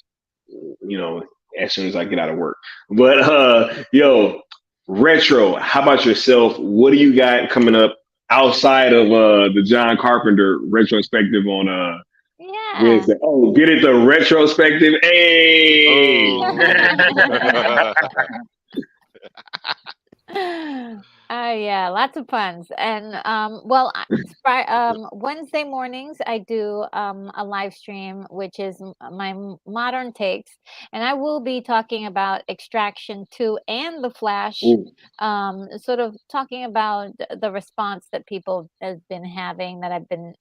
you know, as soon as I get out of work. But yo, retro, how about yourself? What do you got coming up outside of the John Carpenter retrospective on yeah. Wednesday? Oh, get it the retrospective. Hey. Oh. Yeah, lots of puns. And well, Wednesday mornings I do a live stream, which is my modern takes, and I will be talking about Extraction 2 and The Flash, Ooh. sort of talking about the response that people have been having, that I've been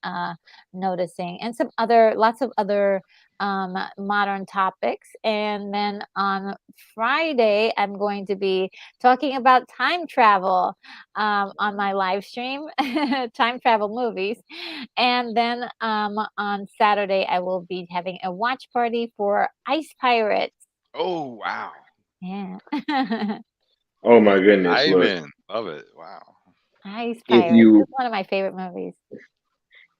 noticing, and lots of other modern topics. And then on Friday, I'm going to be talking about time travel on my live stream, time travel movies. And then on Saturday, I will be having a watch party for Ice Pirates. Oh wow. Yeah. Oh my goodness. Look, Ivan. Love it. Wow. Ice if Pirates. you It's one of my favorite movies.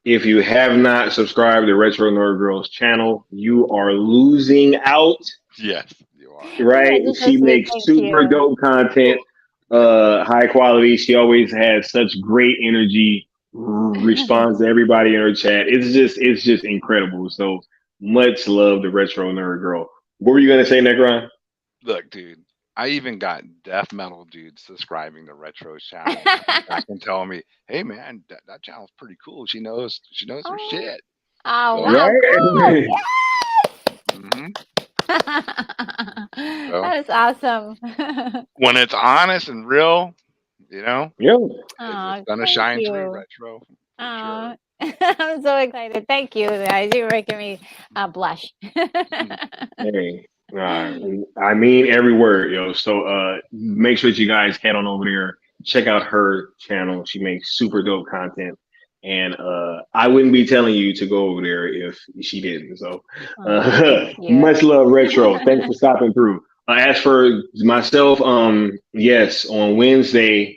if you have not subscribed to Retro Nerd Girls channel, you are losing out. Yes, you are. Right? She Religiously, makes thank super you. dope content, high quality. She always has such great energy, responds to everybody in her chat. It's just incredible. So much love to Retro Nerd Girl. What were you gonna say, Necron? Look, dude, I even got death metal dudes subscribing to Retro's channel, coming back and telling me, "Hey man, that channel's pretty cool. She knows her Oh, shit." oh So, wow, cool. Right? mhm. So That is awesome. when it's honest and real, you know, Yeah. it's Oh, gonna thank shine through you. Retro for Oh, sure. I'm so excited. Thank you, guys. You're making me blush. Hey, I mean every word, yo. So make sure that you guys head on over there, check out her channel. She makes super dope content. And I wouldn't be telling you to go over there if she didn't. So Oh, thank much you. love, Retro. Thanks for stopping through. As for myself, yes, on Wednesday,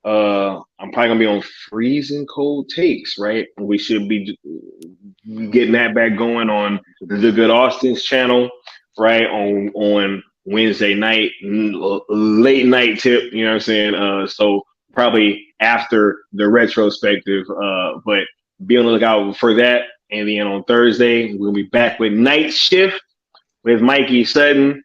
I'm probably gonna be on freezing cold takes, right? We should be getting that back going on the Good Austin's channel, right? On Wednesday night, late night tip, you know what I'm saying? So probably after the retrospective, but be on the lookout for that. And then on Thursday, we'll be back with Night Shift with Mikey Sutton.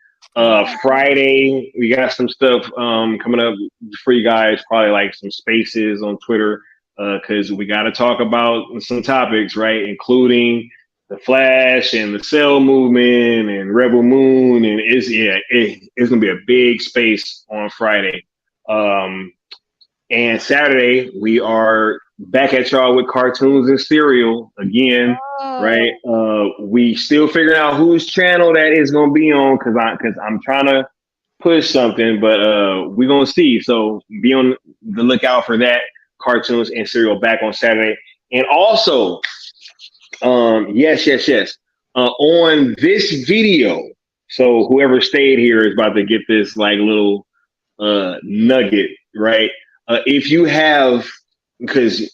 Friday, we got some stuff coming up for you guys, probably like some spaces on Twitter, because we got to talk about some topics, right? Including the Flash and the Cell movement and Rebel Moon. And it's going to be a big space on Friday. And Saturday, we are back at y'all with cartoons and cereal again, right? We still figuring out whose channel that is going to be on because I'm trying to push something, but we're going to see. So be on the lookout for that. Cartoons and cereal back on Saturday. And also, yes. On this video, so whoever stayed here is about to get this like little nugget, right? If you have, because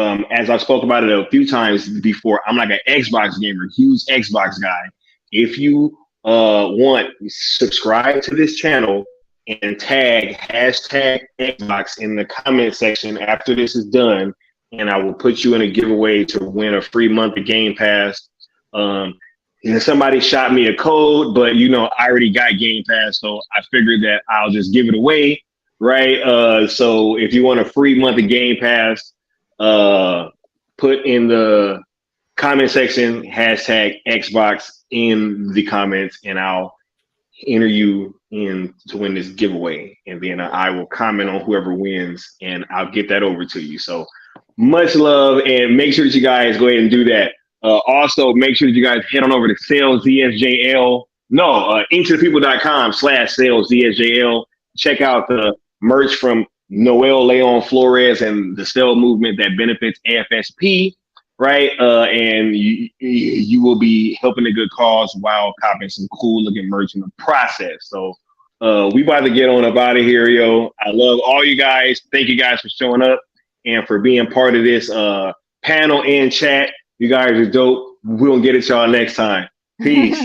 as I spoke about it a few times before, I'm like an Xbox gamer, huge Xbox guy. If you want, subscribe to this channel and tag hashtag Xbox in the comment section after this is done, and I will put you in a giveaway to win a free month of Game Pass. Somebody shot me a code, but I already got Game Pass, so I figured that I'll just give it away, right? So if you want a free month of Game Pass, put in the comment section hashtag Xbox in the comments, and I'll enter you in to win this giveaway, and then I will comment on whoever wins, and I'll get that over to you. So much love, and make sure that you guys go ahead and do that. Also, make sure that you guys head on over to inktothepeople.com/salesZSJL. Check out the merch from Noel Leon Flores and the Cell movement that benefits AFSP, right? And you will be helping a good cause while copping some cool looking merch in the process. So we about to get on up out of here, yo. I love all you guys. Thank you guys for showing up and for being part of this panel and chat. You guys are dope. We'll get it y'all next time. Peace.